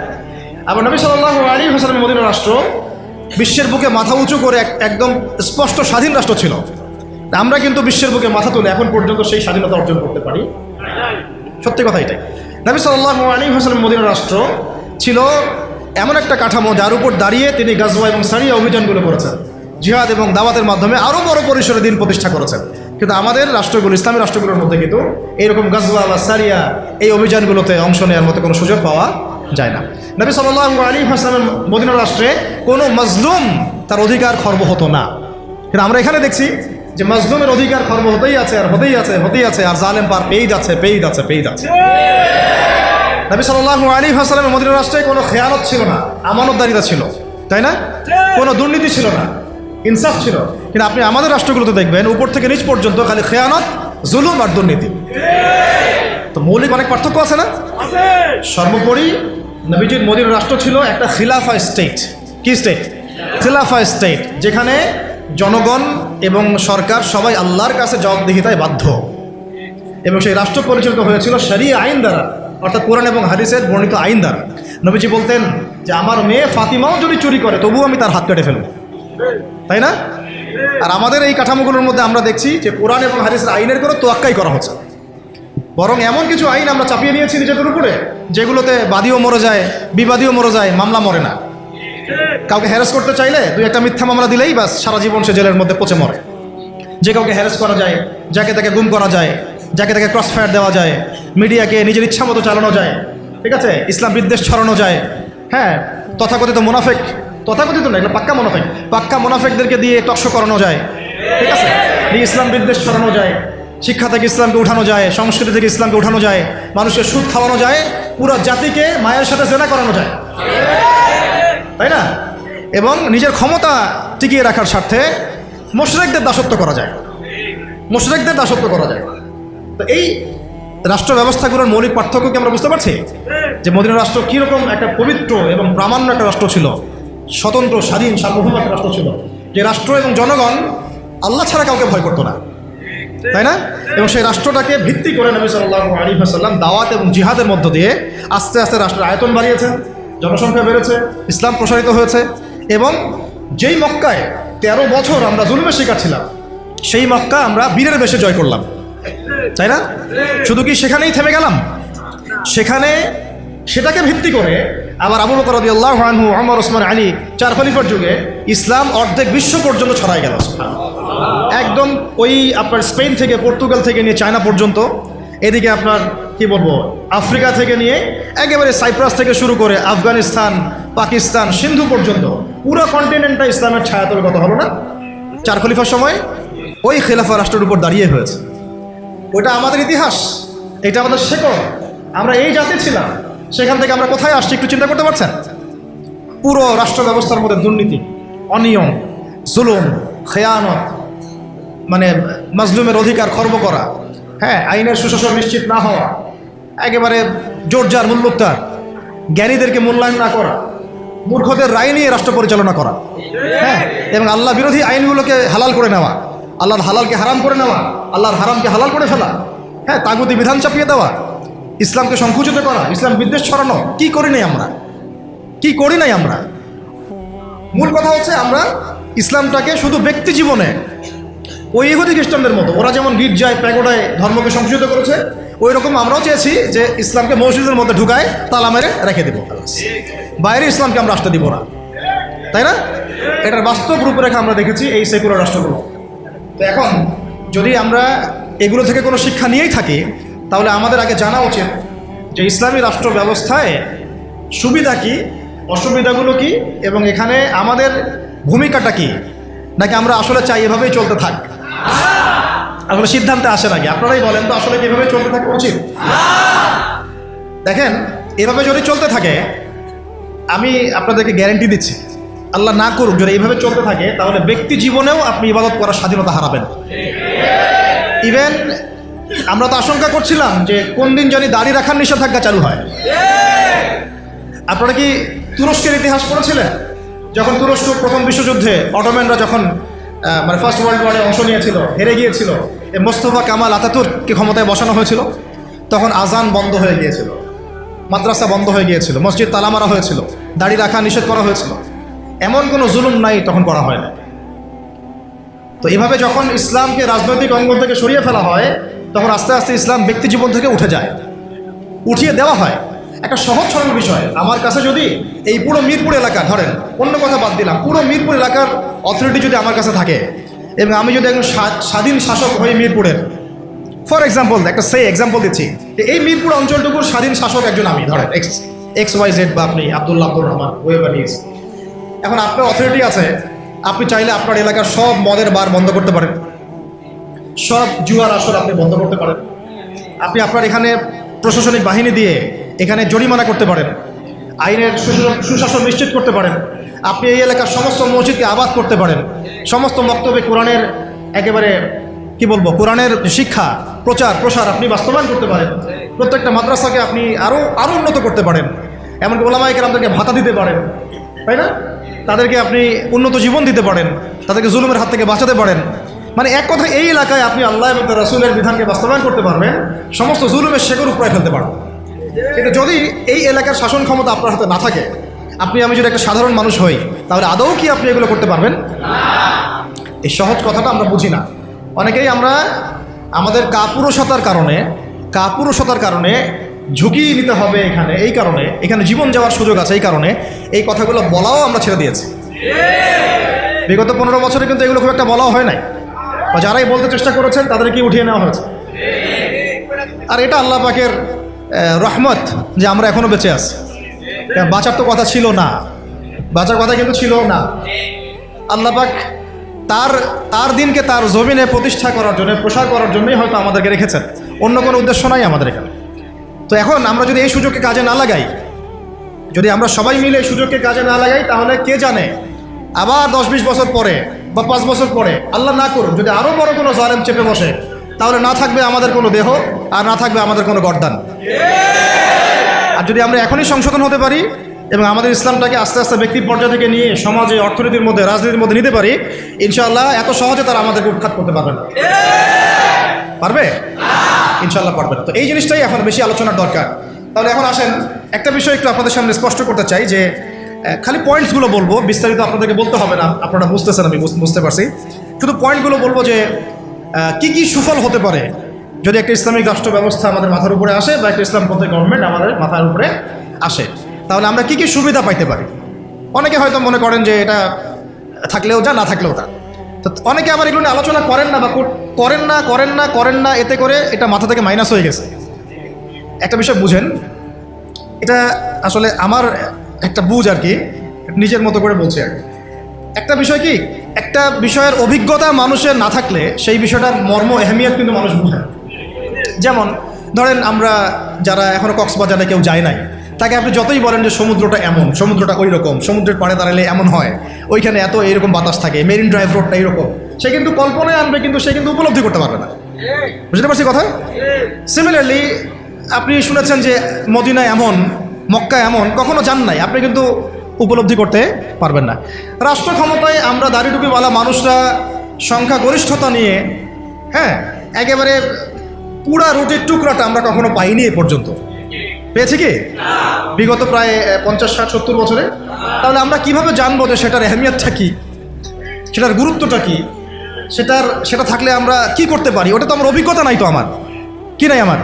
আবার নবী সাল্লাল্লাহু আলাইহি ওয়াসাল্লামের মদিনা রাষ্ট্র বিশ্বের বুকে মাথা উঁচু করে একদম স্পষ্ট স্বাধীন রাষ্ট্র ছিল। আমরা কিন্তু বিশ্বের বুকে মাথা তুলে এখন পর্যন্ত সেই স্বাধীনতা অর্জন করতে পারি? সত্যি কথা এটাই। নবী সাল্লাল্লাহু আলাইহি ওয়াসাল্লামের মদিনা রাষ্ট্র ছিল এমন একটা কাঠামো যার উপর দাঁড়িয়ে তিনি গাজওয়া এবং সারিয়া অভিযানগুলো করেছেন, জিহাদ এবং দাওয়াতের মাধ্যমে আরও বড় পরিসরে দিন প্রতিষ্ঠা করেছেন। কিন্তু আমাদের রাষ্ট্রগুলো, ইসলামী রাষ্ট্রগুলোর মধ্যে কিন্তু এইরকম গাজওয়া বা সারিয়া এই অভিযানগুলোতে অংশ নেওয়ার মতো কোনো সুযোগ পাওয়া যায় না। নবী সাল্লাল্লাহু আলাইহি ওয়াসাল্লামের মদিনা রাষ্ট্রে কোনো মাজলুম তার অধিকার খর্ব হতো না। কিন্তু আমরা এখানে দেখছি যে মাজলুমের অধিকার খর্ব হতেই আছে আর হতেই আছে, আর জালেম পার পেয়ে যাচ্ছে। নবী সাল্লাল্লাহু আলাইহি ওয়াসাল্লামের মদিনা রাষ্ট্রে কোনো খেয়ানত ছিল না, আমানতদারিতা ছিল, তাই না? কোনো দুর্নীতি ছিল না, ইনসাফ ছিল। কিন্তু আপনি আমাদের রাষ্ট্রগুলোতে দেখবেন উপর থেকে নিচ পর্যন্ত খালি খেয়ানত, জুলুম আর দুর্নীতি। তো মৌলিক অনেক পার্থক্য আছে না? সর্বোপরি নবীজির মদিনা রাষ্ট্র ছিল একটা খিলাফা স্টেট। কি স্টেট? খিলাফা স্টেট, যেখানে জনগণ এবং সরকার সবাই আল্লাহর কাছে জবাবদিহিতায় বাধ্য, এবং সেই রাষ্ট্র পরিচালিত হয়েছিল শরীয়ত আইন দ্বারা, অর্থাৎ কোরআন এবং হাদিসের বর্ণিত আইন দ্বারা। নবীজি বলতেন যে আমার মেয়ে ফাতিমাও যদি চুরি করে তবুও আমি তার হাত কেটে ফেলব, তাই না? আর আমাদের এই কাঠামোগুলোর মধ্যে আমরা দেখছি যে কোরআন এবং হাদিসের আইনের কোনো তোয়াক্কাই করা হচ্ছে, বরং এমন কিছু আইন আমরা চাপিয়ে নিয়েছি নিজেদের উপরে যেগুলোতে বাদীও মরে যায়, বিবাদীও মরে যায়, মামলা মরে না। কাউকে হ্যারাস করতে চাইলে 2-1টা মিথ্যা মামলা দিলেই বাস সারা জীবন সে জেলের মধ্যে পচে মরে। যে কাউকে হ্যারাস করা যায়, যাকে তাকে গুম করা যায়, যাকে তাকে ক্রস ফায়ার দেওয়া যায়, মিডিয়াকে নিজের ইচ্ছা মতো চালানো যায়, ঠিক আছে, ইসলাম বিদ্বেষ ছড়ানো যায়, হ্যাঁ, তথাকথিত মুনাফিক তথাকথিত না, এগুলো পাক্কা মুনাফিক। পাক্কা মুনাফিকদেরকে দিয়ে টকশো করানো যায়, ঠিক আছে, দিয়ে ইসলাম বিদ্বেষ ছড়ানো যায়, শিক্ষা থেকে ইসলামকে উঠানো যায়, সংস্কৃতি থেকে ইসলামকে উঠানো যায়, মানুষের সুদ খাওয়ানো যায়, পুরো জাতিকে মায়ের সাথে জেনা করানো যায়, তাই না? এবং নিজের ক্ষমতা টিকিয়ে রাখার স্বার্থে মুশরিকদের দাসত্ব করা যায়, মুশরিকদের দাসত্ব করা যায়। তো এই রাষ্ট্র ব্যবস্থাগুলোর মৌলিক পার্থক্য কি আমরা বুঝতে পারছি? যে মদিনা রাষ্ট্র কীরকম একটা পবিত্র এবং প্রামাণ্য একটা রাষ্ট্র ছিল, স্বতন্ত্র স্বাধীন সার্বভৌম একটা রাষ্ট্র ছিল, যে রাষ্ট্র এবং জনগণ আল্লাহ ছাড়া কাউকে ভয় করতো না, তাই না? এবং সেই রাষ্ট্রটাকে ভিত্তি করে নবী সাল্লাল্লাহু আলাইহি ওয়াসাল্লাম দাওয়াত এবং জিহাদের মধ্য দিয়ে আস্তে আস্তে রাষ্ট্রের আয়তন বাড়িয়েছেন, জনসংখ্যা বেড়েছে, ইসলাম প্রসারিত হয়েছে। এবং যেই মক্কায় 13 বছর আমরা জুলুমের শিকার ছিলাম, সেই মক্কা আমরা বীরের বেশে জয় করলাম, তাই না? শুধু কি সেখানেই থেমে গেলাম? সেখানে সেটাকে ভিত্তি করে আবার আবু বকর রাদিয়াল্লাহু আনহু, ওমর, ওসমান, আলী 4 খলিফার যুগে ইসলাম অর্ধেক বিশ্ব পর্যন্ত ছড়ায় গেল। একদম ওই আপনার স্পেন থেকে, পর্তুগাল থেকে নিয়ে চায়না পর্যন্ত, এদিকে আপনার কি বলবো আফ্রিকা থেকে নিয়ে একেবারে সাইপ্রাস থেকে শুরু করে আফগানিস্তান, পাকিস্তান, সিন্ধু পর্যন্ত পুরো কন্টিনেন্টটা ইসলামের ছায়াতলে গত হলো না 4 খলিফার সময়? ওই খেলাফা রাষ্ট্রের উপর দাঁড়িয়ে হয়েছে। ওটা আমাদের ইতিহাস, এটা আমাদের শেকড়। আমরা এই জাতি ছিলাম, সেখান থেকে আমরা কোথায় আসছি একটু চিন্তা করতে পারছেন? পুরো রাষ্ট্র ব্যবস্থার মধ্যে দুর্নীতি, অনিয়ম, জুলুম, খেয়ানত, মানে মাজলুমের অধিকার খর্ব করা, হ্যাঁ, আইনের সুশাসন নিশ্চিত না হওয়া, একেবারে জোরজার মূল্যোত্তার, জ্ঞানীদেরকে মূল্যায়ন না করা, মূর্খদের রায় নিয়ে রাষ্ট্র পরিচালনা করা, হ্যাঁ, এবং আল্লাহ বিরোধী আইনগুলোকে হালাল করে নেওয়া, আল্লাহর হালালকে হারাম করে নেওয়া, আল্লাহর হারামকে হালাল করে ফেলা, হ্যাঁ, তাগুতি বিধান চাপিয়ে দেওয়া, ইসলামকে সংকুচিত করা, ইসলাম বিদ্বেষ ছড়ানো। কি করি নাই আমরা? কি করি নাই আমরা? মূল কথা হচ্ছে আমরা ইসলামটাকে শুধু ব্যক্তি জীবনে ওই ইহুদি খ্রিস্টানদের মতো, ওরা যেমন গির্জায় প্যাগোডায় ধর্মকে সংকুচিত করেছে, ওই রকম আমরাও চেয়েছি যে ইসলামকে মসজিদের মধ্যে ঢুকায় তালা মেরে রেখে দেবো, বাইরে ইসলামকে আমরা আসতে দিব না, তাই না? এটার বাস্তব রূপরেখা আমরা দেখেছি এই সেকুলার রাষ্ট্রগুলো। তো এখন যদি আমরা এগুলো থেকে কোনো শিক্ষা নিয়েই থাকি, তাহলে আমাদের আগে জানা উচিত যে ইসলামী রাষ্ট্র ব্যবস্থায় সুবিধা কি, অসুবিধাগুলো কি, এবং এখানে আমাদের ভূমিকাটা কি, নাকি আমরা আসলে চাই এভাবেই চলতে থাক। আসলে সিদ্ধান্তে আসে নাকি? আপনারাই বলেন তো, আসলে কি এভাবে চলতে থাকা উচিত? দেখেন, এভাবে যদি চলতে থাকে, আমি আপনাদেরকে গ্যারান্টি দিচ্ছি, আল্লাহ না করুক, যদি এইভাবে চলতে থাকে, তাহলে ব্যক্তি জীবনেও আপনি ইবাদত করার স্বাধীনতা হারাবেন। ইভেন আমরা তো আশঙ্কা করছিলাম যে কোন দিন জানি দাড়ি রাখার নিষেধাজ্ঞা চালু হয়। আপনারা কি তুরস্কের ইতিহাস পড়েছিলেন? যখন তুরস্ক প্রথম বিশ্বযুদ্ধে অটোম্যানরা যখন মানে ফার্স্ট ওয়ার্ল্ড ওয়ারে অংশ নিয়েছিল, হেরে গিয়েছিল, মোস্তফা কামাল আতাতুর্ককে ক্ষমতায় বসানো হয়েছিল, তখন আজান বন্ধ হয়ে গিয়েছিল, মাদ্রাসা বন্ধ হয়ে গিয়েছিল, মসজিদ তালা মারা হয়েছিল, দাড়ি রাখা নিষেধ করা হয়েছিল। এমন কোনো জুলুম নাই তখন করা হয় না। তো এভাবে যখন ইসলামকে রাজনৈতিক অঙ্গন থেকে সরিয়ে ফেলা হয়, তখন আস্তে আস্তে ইসলাম ব্যক্তি জীবন থেকে উঠে যায়, উঠিয়ে দেওয়া হয়। একটা সহজ সরল বিষয়, আমার কাছে যদি এই পুরো মিরপুর এলাকা, ধরেন অন্য কথা বাদ দিলাম, পুরো মিরপুর এলাকার অথরিটি যদি আমার কাছে থাকে, এবং আমি যদি একজন স্বাধীন শাসক হই মিরপুরের, ফর এক্সাম্পল, একটা এক্সাম্পল দিচ্ছি, এই মিরপুর অঞ্চলটুকুর স্বাধীন শাসক একজন আমি, ধরেন XYZ, বা আপনি আব্দুল রহমান, ওয়েবার ইজ। এখন আপনার অথরিটি আছে, আপনি চাইলে আপনার এলাকার সব মদের বার বন্ধ করতে পারেন, সব জুয়ার আসর আপনি বন্ধ করতে পারেন, আপনি আপনার এখানে প্রশাসনিক বাহিনী দিয়ে এখানে জরিমানা করতে পারেন, আইনের সুশাসন নিশ্চিত করতে পারেন, আপনি এই এলাকার সমস্ত মসজিদকে আবাদ করতে পারেন, সমস্ত বক্তব্যে কোরআনের একেবারে কি বলবো কোরআনের শিক্ষা প্রচার প্রসার আপনি বাস্তবায়ন করতে পারেন, প্রত্যেকটা মাদ্রাসাকে আপনি আরও উন্নত করতে পারেন, এমনকি ওলামায়ে কেরামদেরকে ভাতা দিতে পারেন, তাই না? তাদেরকে আপনি উন্নত জীবন দিতে পারেন, তাদেরকে জুলুমের হাত থেকে বাঁচাতে পারেন। মানে এক কথা, এই এলাকায় আপনি আল্লাহ এবং তার রাসূলের বিধানকে বাস্তবায়ন করতে পারবেন, সমস্ত জুলুমের শেকড় উপড়ে ফেলতে পারবেন। কিন্তু যদি এই এলাকার শাসন ক্ষমতা আপনার হাতে না থাকে, আমি যদি একটা সাধারণ মানুষ হই, তাহলে আদৌ কি আপনি এগুলো করতে পারবেন? এই সহজ কথাটা আমরা বুঝি না। অনেকেই আমরা আমাদের কাপুরুষতার কারণে ঝুঁকি নিতে হবে এখানে, এই কারণে এখানে জীবন যাওয়ার সুযোগ আছে, এই কারণে এই কথাগুলো বলাও আমরা ছেড়ে দিয়েছি। বিগত 15 বছরে কিন্তু এগুলো খুব একটা বলাও হয় নাই, বা যারাই বলতে চেষ্টা করেছেন তাদেরকে উঠিয়ে নেওয়া হয়েছে। আর এটা আল্লাহ পাকের রহমত যে আমরা এখনো বেঁচে আছি। বাঁচার তো কথা ছিল না, বাঁচার কথা কিন্তু ছিল না। আল্লাহ পাক তার দিনকে তার জমিনে প্রতিষ্ঠা করার জন্য, প্রসার করার জন্যই হয়তো আমাদেরকে রেখেছেন, অন্য কোনো উদ্দেশ্য নাই আমাদের এখানে। তো এখন আমরা যদি এই সুযোগকে কাজে না লাগাই, যদি আমরা সবাই মিলে এই সুযোগকে কাজে না লাগাই, তাহলে কে জানে আবার 10-20 বছর পরে বা 5 বছর পরে, আল্লাহ না করুন, যদি আরও বড় কোনো জালেম চেপে বসে, তাহলে না থাকবে আমাদের কোনো দেহ আর না থাকবে আমাদের কোনো গর্দান। আর যদি আমরা এখনই সংশোধন হতে পারি এবং আমাদের ইসলামটাকে আস্তে আস্তে ব্যক্তি পর্যায় থেকে নিয়ে সমাজে, অর্থনীতির মধ্যে, রাজনীতির মধ্যে নিতে পারি, ইনশাআল্লাহ এত সহজে তারা আমাদেরকে উৎখাত করতে পারবে না। পারবে? ইনশাআল্লাহ পারবে না। তো এই জিনিসটাই এখন বেশি আলোচনার দরকার। তাহলে এখন আসেন, একটা বিষয় একটু আপনাদের সামনে স্পষ্ট করতে চাই যে খালি পয়েন্টসগুলো বলবো, বিস্তারিত আপনাদেরকে বলতে হবে না, আপনারা বুঝতেছেন, আমি বুঝতে পারছি। শুধু পয়েন্টগুলো বলবো যে কি কি সুফল হতে পারে যদি একটা ইসলামিক রাষ্ট্র ব্যবস্থা আমাদের মাথার উপরে আসে বা একটা ইসলামপন্থী গভর্নমেন্ট আমাদের মাথার উপরে আসে, তাহলে আমরা কি কি সুবিধা পাইতে পারি। অনেকে হয়তো মনে করেন যে এটা থাকলেও যা, না থাকলেও তা। তো অনেকে আবার এগুলো নিয়ে আলোচনা করেন না বা করেন না, এতে করে এটা মাথা থেকে মাইনাস হয়ে গেছে। একটা বিষয় বুঝেন, এটা আসলে আমার একটা বুঝ আর কি, নিজের মতো করে বলছি আর কি। একটা বিষয় কি, একটা বিষয়ের অভিজ্ঞতা মানুষের না থাকলে সেই বিষয়টার মর্ম, এহমিয়ত কিন্তু মানুষ বুঝে। যেমন ধরেন আমরা যারা এখনও কক্সবাজারে কেউ যায় নাই, তাকে আপনি যতই বলেন যে সমুদ্রটা এমন, সমুদ্রটা ওই রকম, সমুদ্রের পাড়ে দাঁড়ালে এমন হয়, ওইখানে এত এইরকম বাতাস থাকে, মেরিন ড্রাইভ রোডটা এইরকম, সে কিন্তু কল্পনায় আনবে, কিন্তু সে কিন্তু উপলব্ধি করতে পারবে না। বুঝতে পারছি কথা? সিমিলারলি আপনি শুনেছেন যে মদিনা এমন, মক্কা এমন, কখনো যান নাই, আপনি কিন্তু উপলব্ধি করতে পারবেন না। রাষ্ট্র ক্ষমতায় আমরা দাড়িটুপিওয়ালা মানুষরা সংখ্যাগরিষ্ঠতা নিয়ে, হ্যাঁ, একেবারে পুরা রুটির টুকরাটা আমরা কখনো পাইনি এ পর্যন্ত। পেয়েছি কি বিগত প্রায় 50, 60, 70 বছরে? তাহলে আমরা কিভাবে জানবো যে সেটার এহমিয়তটা কি, সেটার গুরুত্বটা কি, সেটা থাকলে আমরা কি করতে পারি? ওটা তো আমার অভিজ্ঞতা নাই, তো আমার কি নাই, আমার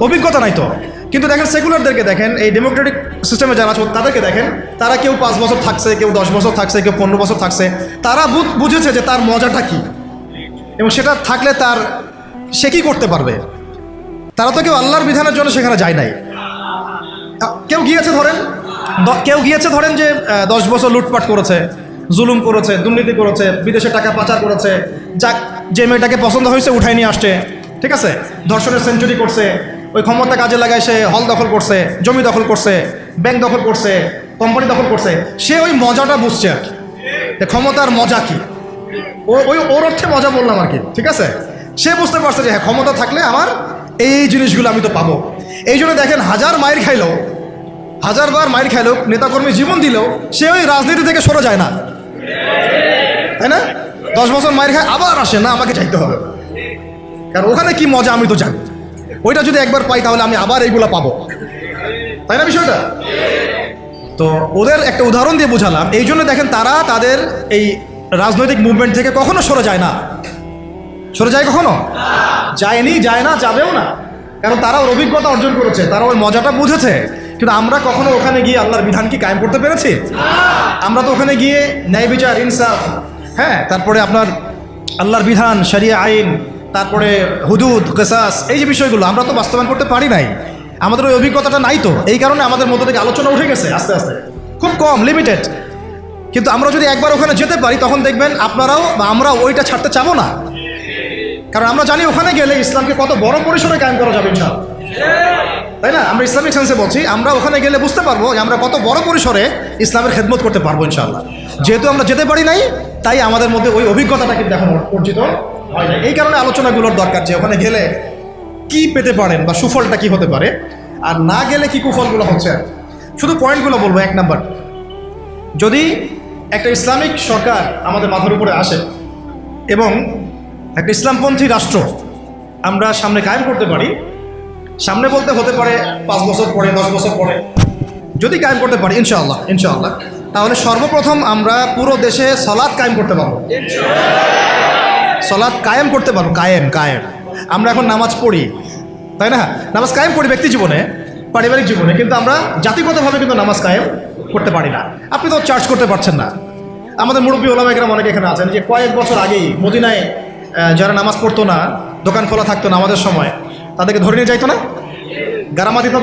অভিজ্ঞতা নাই তো। কিন্তু দেখেন সেকুলারদেরকে দেখেন, এই ডেমোক্রেটিক সিস্টেমে যারা আছে তাদেরকে দেখেন, তারা কেউ 5 বছর থাকছে, কেউ 10 বছর থাকছে, কেউ 15 বছর থাকছে। তারা বুঝেছে যে তার মজাটা কি এবং সেটা থাকলে সে কি করতে পারবে। তারা তো কেউ আল্লাহর বিধানের জন্য সেখানে যায় নাই। কেউ গিয়েছে ধরেন যে 10 বছর লুটপাট করেছে, জুলুম করেছে, দুর্নীতি করেছে, বিদেশে টাকা পাচার করেছে, যে মেয়েটাকে পছন্দ হয়েছে উঠাই নিয়ে আসছে, ঠিক আছে, ধর্ষণের সেঞ্চুরি করছে, ওই ক্ষমতা কাজে লাগায় সে হল দখল করছে, জমি দখল করছে, ব্যাংক দখল করছে, কোম্পানি দখল করছে। সে ওই মজাটা বুঝছে আর কি, ক্ষমতার মজা কি, ওর অর্থে মজা বললাম আর কি, ঠিক আছে। সে বুঝতে পারছে যে হ্যাঁ, ক্ষমতা থাকলে আমার এই জিনিসগুলো আমি তো পাবো। এই জন্য দেখেন, হাজার বার মায়ের খাইলো, নেতাকর্মী জীবন দিলেও সে ওই রাজনীতি থেকে সরে যায় না, তাই না? 10 বছর মায়ের খায়, আবার আসে না, আমাকে চাইতে হবে, কারণ ওখানে কি মজা আমি তো জানি। ওইটা যদি একবার পাই তাহলে আমি আবার এইগুলো পাবো, তাই না বিষয়টা? তো ওদের একটা উদাহরণ দিয়ে বোঝালাম। এই জন্য দেখেন, তারা তাদের এই রাজনৈতিক মুভমেন্ট থেকে কখনো সরে যায় না। সরে যায় কখনো? যায়নি, যায় না, যাবেও না, কারণ তারা ওর অভিজ্ঞতা অর্জন করেছে, তারা ওই মজাটা বুঝেছে। কিন্তু আমরা কখনো ওখানে গিয়ে আল্লাহর বিধান কি কায়েম করতে পেরেছি? আমরা তো ওখানে গিয়ে ন্যায় বিচার, ইনসাফ, হ্যাঁ, তারপরে আপনার আল্লাহর বিধান, শরিয়া আইন, তারপরে হুদুদ, কিসাস, এই যে বিষয়গুলো আমরা তো বাস্তবায়ন করতে পারি নাই। আমাদের ওই অভিজ্ঞতাটা নাই তো, এই কারণে আমাদের মধ্যে থেকে আলোচনা উঠে গেছে আস্তে আস্তে, খুব কম, লিমিটেড। কিন্তু আমরা যদি একবার ওখানে যেতে পারি, তখন দেখবেন আপনারাও বা আমরাও ওইটা ছাড়তে চাবো না, কারণ আমরা জানি ওখানে গেলে ইসলামকে কত বড় পরিসরে কায়েম করা যাবে ইনশাআল্লাহ, তাই না? আমরা ইসলামিক সেন্সে বলছি, আমরা ওখানে গেলে বুঝতে পারবো যে আমরা কত বড় পরিসরে ইসলামের খেদমত করতে পারবো ইনশাআল্লাহ। যেহেতু আমরা যেতে পারি নাই, তাই আমাদের মধ্যে ওই অভিজ্ঞতাটা কিন্তু এখন অর্জিত হয় না। এই কারণে আলোচনাগুলোর দরকার যে ওখানে গেলে কি পেতে পারেন বা সুফলটা কি হতে পারে, আর না গেলে কি কুফলগুলো হচ্ছে। শুধু পয়েন্টগুলো বলবো। 1 নাম্বার, যদি একটা ইসলামিক সরকার আমাদের মাথার উপরে আসে এবং একটা ইসলামপন্থী রাষ্ট্র আমরা সামনে কায়েম করতে পারি, সামনে বলতে হতে পারে 5 বছর পরে, 10 বছর পরে, যদি কায়েম করতে পারি ইনশাআল্লাহ, তাহলে সর্বপ্রথম আমরা পুরো দেশে সালাত কায়েম করতে পারবো। সালাত কায়েম করতে পারবো, কায়েম। আমরা এখন নামাজ পড়ি, তাই না? নামাজ কায়েম করি ব্যক্তি জীবনে, পারিবারিক জীবনে, কিন্তু আমরা জাতিগতভাবে কিন্তু নামাজ কায়েম করতে পারি না। আপনি তো চার্জ করতে পারছেন না। আমাদের মুরব্বী ওলামা একরাম অনেকে এখানে আছেন যে কয়েক বছর আগেই মদিনায় যারা নামাজ পড়তো না, দোকান খোলা থাকতো না আমাদের সময়, তাদেরকে ধরে নিয়ে যাইতো না, গারামা দিত,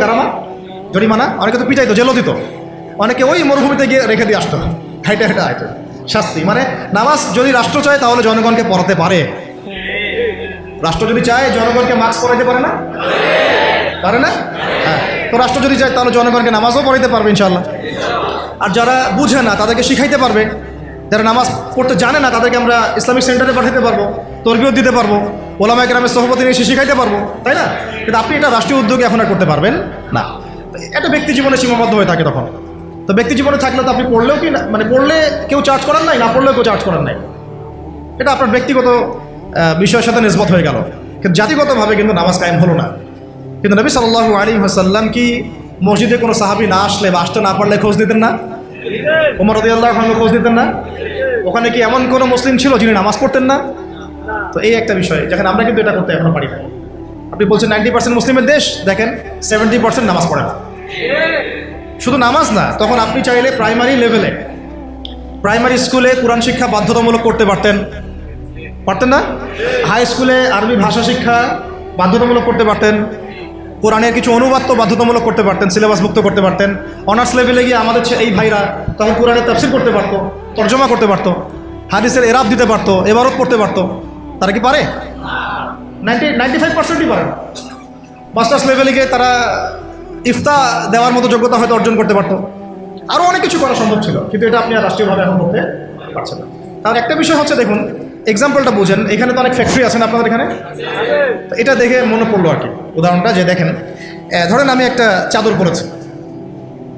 জরিমানা, অনেকে তো পিটাইতো, জেলও দিত, অনেকে ওই মরুভূমিতে গিয়ে রেখে দিয়ে আসতো, এটা শাস্তি। মানে নামাজ যদি রাষ্ট্র চায় তাহলে জনগণকে পড়াতে পারে। রাষ্ট্র যদি চায় জনগণকে মাস্ক পড়াইতে পারে না? পারে না? হ্যাঁ, তো রাষ্ট্র যদি চায় তাহলে জনগণকে নামাজও পড়াইতে পারবে ইনশাআল্লাহ। আর যারা বুঝে না তাদেরকে শিখাইতে পারবে। যারা নামাজ পড়তে জানে না তাদেরকে আমরা ইসলামিক সেন্টারে পাঠাতে পারবো, তরবিয়ত দিতে পারবো, ওলামায়ে কেরামের সোহবতে নিয়ে শিখাইতে পারবো, তাই না? কিন্তু আপনি এটা রাষ্ট্রীয় উদ্যোগে এখন আর করতে পারবেন না। এটা ব্যক্তি জীবনে সীমাবদ্ধ হয়ে থাকে তখন। তো ব্যক্তি জীবনে থাকলে তো আপনি পড়লেও কি না, মানে পড়লে কেউ চার্জ করার নাই, না পড়লেও কেউ চার্জ করার নাই। এটা আপনার ব্যক্তিগত বিষয়ের সাথে নিসবত হয়ে গেল, কিন্তু জাতিগতভাবে কিন্তু নামাজ কায়েম হলো না। কিন্তু নবী সাল্লাল্লাহু আলাইহি ওয়াসাল্লাম কি মসজিদে কোনো সাহাবী না আসলে বা আসতে না পারলে খোঁজ দিতেন না? ওমর রাদিয়াল্লাহু আনহু খোঁজ দিতেন না? ওখানে কি এমন কোনো মুসলিম ছিল যিনি নামাজ পড়তেন না? তো এই একটা বিষয়, যেখানে আমরা কিন্তু এটা করতে এখনো পারি না। আপনি বলছেন 90% মুসলিমের দেশ, দেখেন 70% নামাজ পড়ে না। শুধু নামাজ না, তখন আপনি চাইলে প্রাইমারি লেভেলে, প্রাইমারি স্কুলে কোরআন শিক্ষা বাধ্যতামূলক করতে পারতেন না? হাই স্কুলে আরবি ভাষা শিক্ষা বাধ্যতামূলক করতে পারতেন, কোরআনের কিছু অনুবাদ তো বাধ্যতামূলক করতে পারতেন, সিলেবাস মুক্ত করতে পারতেন। অনার্স লেভেলে গিয়ে আমাদের এই ভাইরা তখন কোরআনের তাফসীর করতে পারতো, তর্জমা করতে পারতো, হাদিসের এরাব দিতে পারতো, এবারত পড়তে পারতো। তারা কি পারে? 95%ই পারে। মাস্টার্স লেভেলে গিয়ে তারা ইফতা দেওয়ার মতো যোগ্যতা হয়তো অর্জন করতে পারতো। আরও অনেক কিছু করা সম্ভব ছিল, কিন্তু এটা আপনি আর রাষ্ট্রীয়ভাবে এখন করতে পারছেন না। তার একটা বিষয় হচ্ছে, দেখুন এক্সাম্পলটা বুঝেন, এখানে তো অনেক ফ্যাক্টরি আছে না আপনাদের এখানে? এটা দেখে মনে পড়লো আর কি উদাহরণটা, যে দেখেন ধরেন আমি একটা চাদর পরেছি,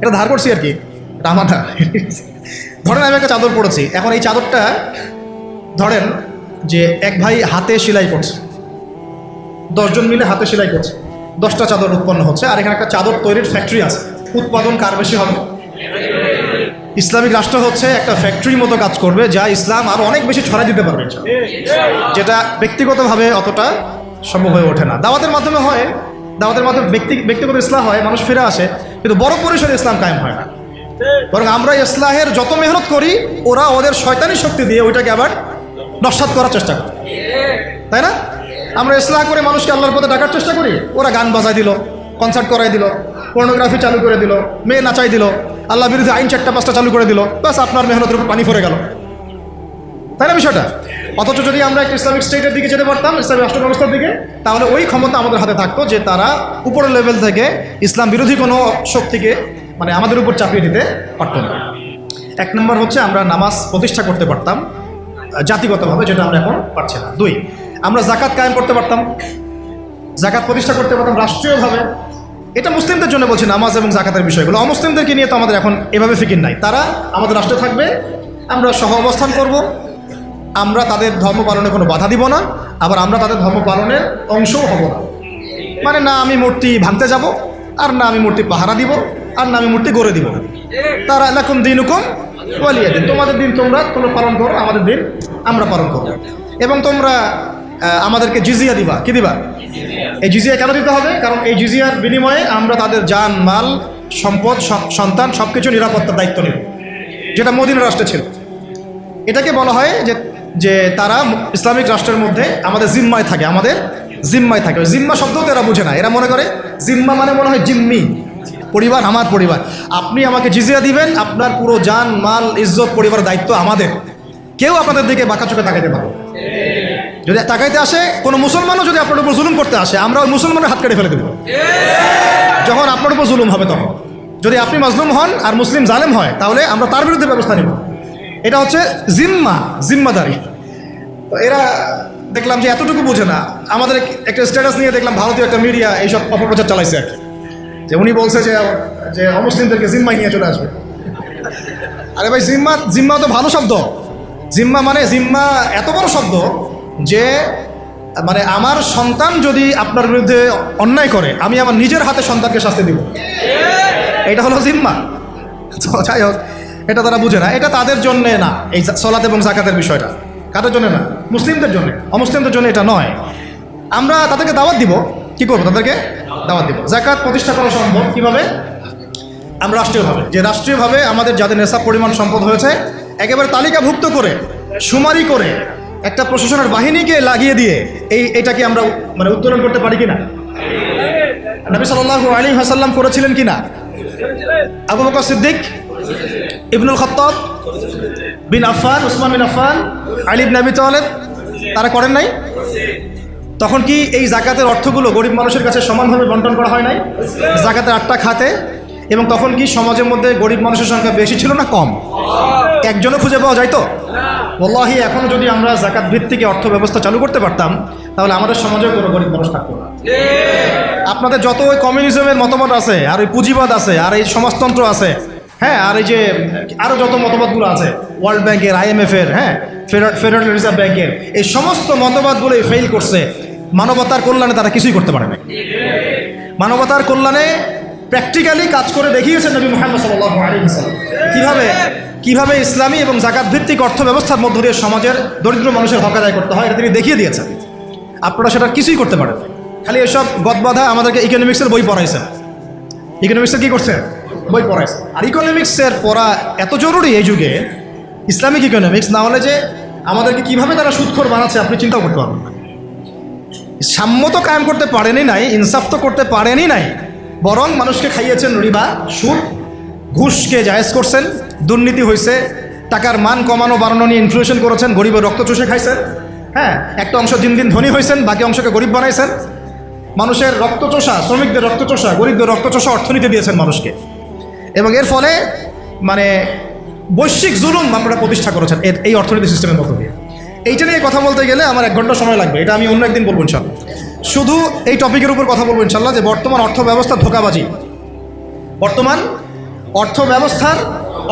এটা ধার করছি আর কি, এটা আমার না। ধরেন আমি একটা চাদর পরেছি, এখন এই চাদরটা ধরেন যে এক ভাই হাতে সেলাই করছে, 10 জন মিলে হাতে সেলাই করছে, 10টা চাদর উৎপন্ন হচ্ছে, আর এখানে একটা চাদর তৈরির ফ্যাক্টরি আছে। উৎপাদন কার বেশি হবে? ইসলামিক রাষ্ট্র হচ্ছে একটা ফ্যাক্টরির মতো কাজ করবে, যা ইসলাম আরও অনেক বেশি ছড়াই দিতে পারবে, যেটা ব্যক্তিগতভাবে অতটা সম্ভব হয়ে ওঠে না। দাওয়াতের মাধ্যমে হয়, দাওয়াতের মাধ্যমে ব্যক্তিগত ইসলাম হয়, মানুষ ফিরে আসে, কিন্তু বড় পরিসরে ইসলাম কায়েম হয় না। বরং আমরা ইসলাহের যত মেহনত করি, ওরা ওদের শয়তানি শক্তি দিয়ে ওইটাকে আবার নস্যাৎ করার চেষ্টা করে, তাই না? আমরা ইসলাহ করে মানুষকে আল্লাহর পথে ডাকার চেষ্টা করি, ওরা গান বাজাই দিল, কনসার্ট করাই দিল, পর্নোগ্রাফি চালু করে দিল, মেয়ে নাচাই দিল, আল্লাহ বিরুদ্ধে আইন 4টা-5টা চালু করে দিল, বাস আপনার মেহনতের উপর পানি পড়ে গেল, তাই না বিষয়টা? অথচ যদি আমরা একটা ইসলামিক স্টেটের দিকে যেতে পারতাম, ইসলামিক রাষ্ট্র ব্যবস্থার দিকে, তাহলে ওই ক্ষমতা আমাদের হাতে থাকতো যে তারা উপরের লেভেল থেকে ইসলাম বিরোধী কোনো শক্তিকে মানে আমাদের উপর চাপিয়ে দিতে পারত না। 1 নম্বর হচ্ছে আমরা নামাজ প্রতিষ্ঠা করতে পারতাম জাতিগতভাবে, যেটা আমরা এখন পারছি না। 2, আমরা জাকাত কায়েম করতে পারতাম, জাকাত প্রতিষ্ঠা করতে পারতাম রাষ্ট্রীয়ভাবে। এটা মুসলিমদের জন্য বলছি নামাজ এবং জাকাতের বিষয়গুলো, অমুসলিমদেরকে নিয়ে তো আমাদের এখন এভাবে ফিকির নাই। তারা আমাদের রাষ্ট্রে থাকবে, আমরা সহ অবস্থান করব, আমরা তাদের ধর্ম পালনে কোনো বাধা দিব না, আবার আমরা তাদের ধর্ম পালনের অংশও হব না। মানে না আমি মূর্তি ভাঙতে যাব, আর না আমি মূর্তি পাহারা দিব, আর না আমি মূর্তি গড়ে দিব। তারা লাকুম দীনুকুম ওয়ালিয়া দিন, তোমাদের দিন তোমরা পালন করো, আমাদের দিন আমরা পালন করব। এবং তোমরা আমাদেরকে জিজিয়া দিবা। কি দিবা? এই জিজিয়া কেন দিতে হবে? কারণ এই জিজিয়ার বিনিময়ে আমরা তাদের জান, মাল, সম্পদ, সন্তান সবকিছু নিরাপত্তার দায়িত্ব নেব, যেটা মদিনা রাষ্ট্রে ছিল। এটাকে বলা হয় যে তারা ইসলামিক রাষ্ট্রের মধ্যে আমাদের জিম্মায় থাকে, আমাদের জিম্মায় থাকে। ওই জিম্মা শব্দও তো এরা বুঝে না, এরা মনে করে জিম্মা মানে মনে হয় জিম্মি, পরিবার, আমার পরিবার। আপনি আমাকে জিজিয়া দিবেন, আপনার পুরো জান, মাল, ইজ্জত, পরিবারের দায়িত্ব আমাদের। কেউ আপনাদের দিকে বাঁকা চোখে তাকাইতে পারে। যদি তাকাইতে আসে কোনো মুসলমানও যদি আপনার উপর জুলুম করতে আসে, আমরা ওই মুসলমানের হাত কেটে ফেলে দেব যখন আপনার উপর জুলুম হবে। তখন যদি আপনি মাজলুম হন আর মুসলিম জালেম হয়, তাহলে আমরা তার বিরুদ্ধে ব্যবস্থা নেব। এটা হচ্ছে জিম্মাদারি। তো এরা দেখলাম যে এতটুকু বোঝে না। আমাদের একটা স্ট্যাটাস নিয়ে দেখলাম ভারতীয় একটা মিডিয়া এইসব অপপ্রচার চালাইছে আর কি, যে উনি বলছে যে অমুসলিমদেরকে জিম্মায় নিয়ে চলে আসবে। আরে ভাই, জিম্মা তো ভালো শব্দ। জিম্মা এত বড় শব্দ যে মানে আমার সন্তান যদি আপনার বিরুদ্ধে অন্যায় করে, আমি আমার নিজের হাতে সন্তানকে শাস্তি দিব, এটা হলো জিম্মা। যাই হোক, এটা তারা বুঝে না। এটা তাদের জন্য না, এই সালাত এবং যাকাতের বিষয়টা কাদের জন্য না? মুসলিমদের জন্য। অমুসলিমদের জন্য এটা নয়। আমরা তাদেরকে দাওয়াত দিব। কি করবো? তাদেরকে দাওয়াত দিব। যাকাত প্রতিষ্ঠা করা সম্ভব কিভাবে? আমরা রাষ্ট্রীয়ভাবে, যে রাষ্ট্রীয়ভাবে আমাদের যাদের নেশাব পরিমাণ সম্পদ হয়েছে একেবারে তালিকাভুক্ত করে, সুমারি করে, একটা প্রশাসনের বাহিনীকে লাগিয়ে দিয়ে এটাকে আমরা মানে উত্তোলন করতে পারি কিনা? নবী সাল্লাল্লাহু আলাইহি ওয়াসাল্লাম করেছিলেন কিনা? আবু বকর সিদ্দিক ইবনুল খাত্তাব বিন আফফান, উসমান বিন আফফান, আলী ইবনে আবি তালেব, তারা করেন নাই? তখন কি এই জাকাতের অর্থগুলো গরিব মানুষের কাছে সমানভাবে বন্টন করা হয় নাই? জাকাতের 8টা খাতে। এবং তখন কি সমাজের মধ্যে গরিব মানুষের সংখ্যা বেশি ছিল না কম? একজনও খুঁজে পাওয়া যায় তো? ওয়াল্লাহি এখনও যদি আমরা জাকাত ভিত্তিক অর্থ ব্যবস্থা চালু করতে পারতাম তাহলে আমাদের সমাজেও কোনো গরিব মানুষ থাকতো না। আপনাদের যত ওই কমিউনিজমের মতামত আছে, আর ওই পুঁজিবাদ আছে, আর এই সমাজতন্ত্র আছে, হ্যাঁ, আর এই যে আরও যত মতবাদগুলো আছে, ওয়ার্ল্ড ব্যাংকের, IMF-এর, হ্যাঁ, ফেডারেল রিজার্ভ ব্যাংকের, এই সমস্ত মতবাদগুলোই ফেল করছে। মানবতার কল্যাণে তারা কিছুই করতে পারে না। মানবতার কল্যাণে প্র্যাকটিক্যালি কাজ করে দেখিয়েছেন নবী মুহাম্মদ সাল্লাল্লাহু আলাইহি ওয়াসাল্লাম কিভাবে ইসলামী এবং জাকাত ভিত্তিক অর্থ ব্যবস্থার মধ্য দিয়ে সমাজের দরিদ্র মানুষের হক আদায় করতে হয়, এটা তিনি দেখিয়ে দিয়েছেন। আপনারা সেটা কিছুই করতে পারেন, খালি এসব গদবাধা আমাদেরকে ইকোনমিক্সের বই পড়াইছেন। ইকোনমিক্সের কী করছে? বই পড়াইছে। আর ইকোনমিক্সের পড়া এত জরুরি এই যুগে, ইসলামিক ইকোনমিক্স না হলে যে আমাদেরকে কিভাবে তারা সুদখোর বানাচ্ছে আপনি চিন্তাও করতে পারবেন না। সাম্য তো কায়েম করতে পারেনই নাই, ইনসাফ তো করতে পারেনই নাই, বরং মানুষকে খাইয়েছেন রিবা, সুদ, ঘুষকে জায়েজ করছেন, দুর্নীতি হয়েছে, টাকার মান কমানো বাড়ানো নিয়ে ইনফ্লেশন করেছেন, গরিবের রক্ত চুষে খাইছেন, হ্যাঁ, একটা অংশ দিন দিন ধনী হয়েছেন, বাকি অংশকে গরিব বানাইছেন। মানুষের রক্তচোষা, শ্রমিকদের রক্তচোষা, গরিবদের রক্তচোষা অর্থনীতি দিয়েছেন মানুষকে, এবং এর ফলে মানে বৈশ্বিক জুলুম আপনারা প্রতিষ্ঠা করেছেন এই অর্থনীতি সিস্টেমের মধ্য দিয়ে। এইটা নিয়ে কথা বলতে গেলে আমার 1 ঘন্টা সময় লাগবে, এটা আমি অন্য একদিন বলবো ইনশাল্লাহ। শুধু এই টপিকের উপর কথা বলবো ইনশাল্লাহ, যে বর্তমান অর্থ ব্যবস্থার ধোঁকাবাজি, বর্তমান অর্থ ব্যবস্থার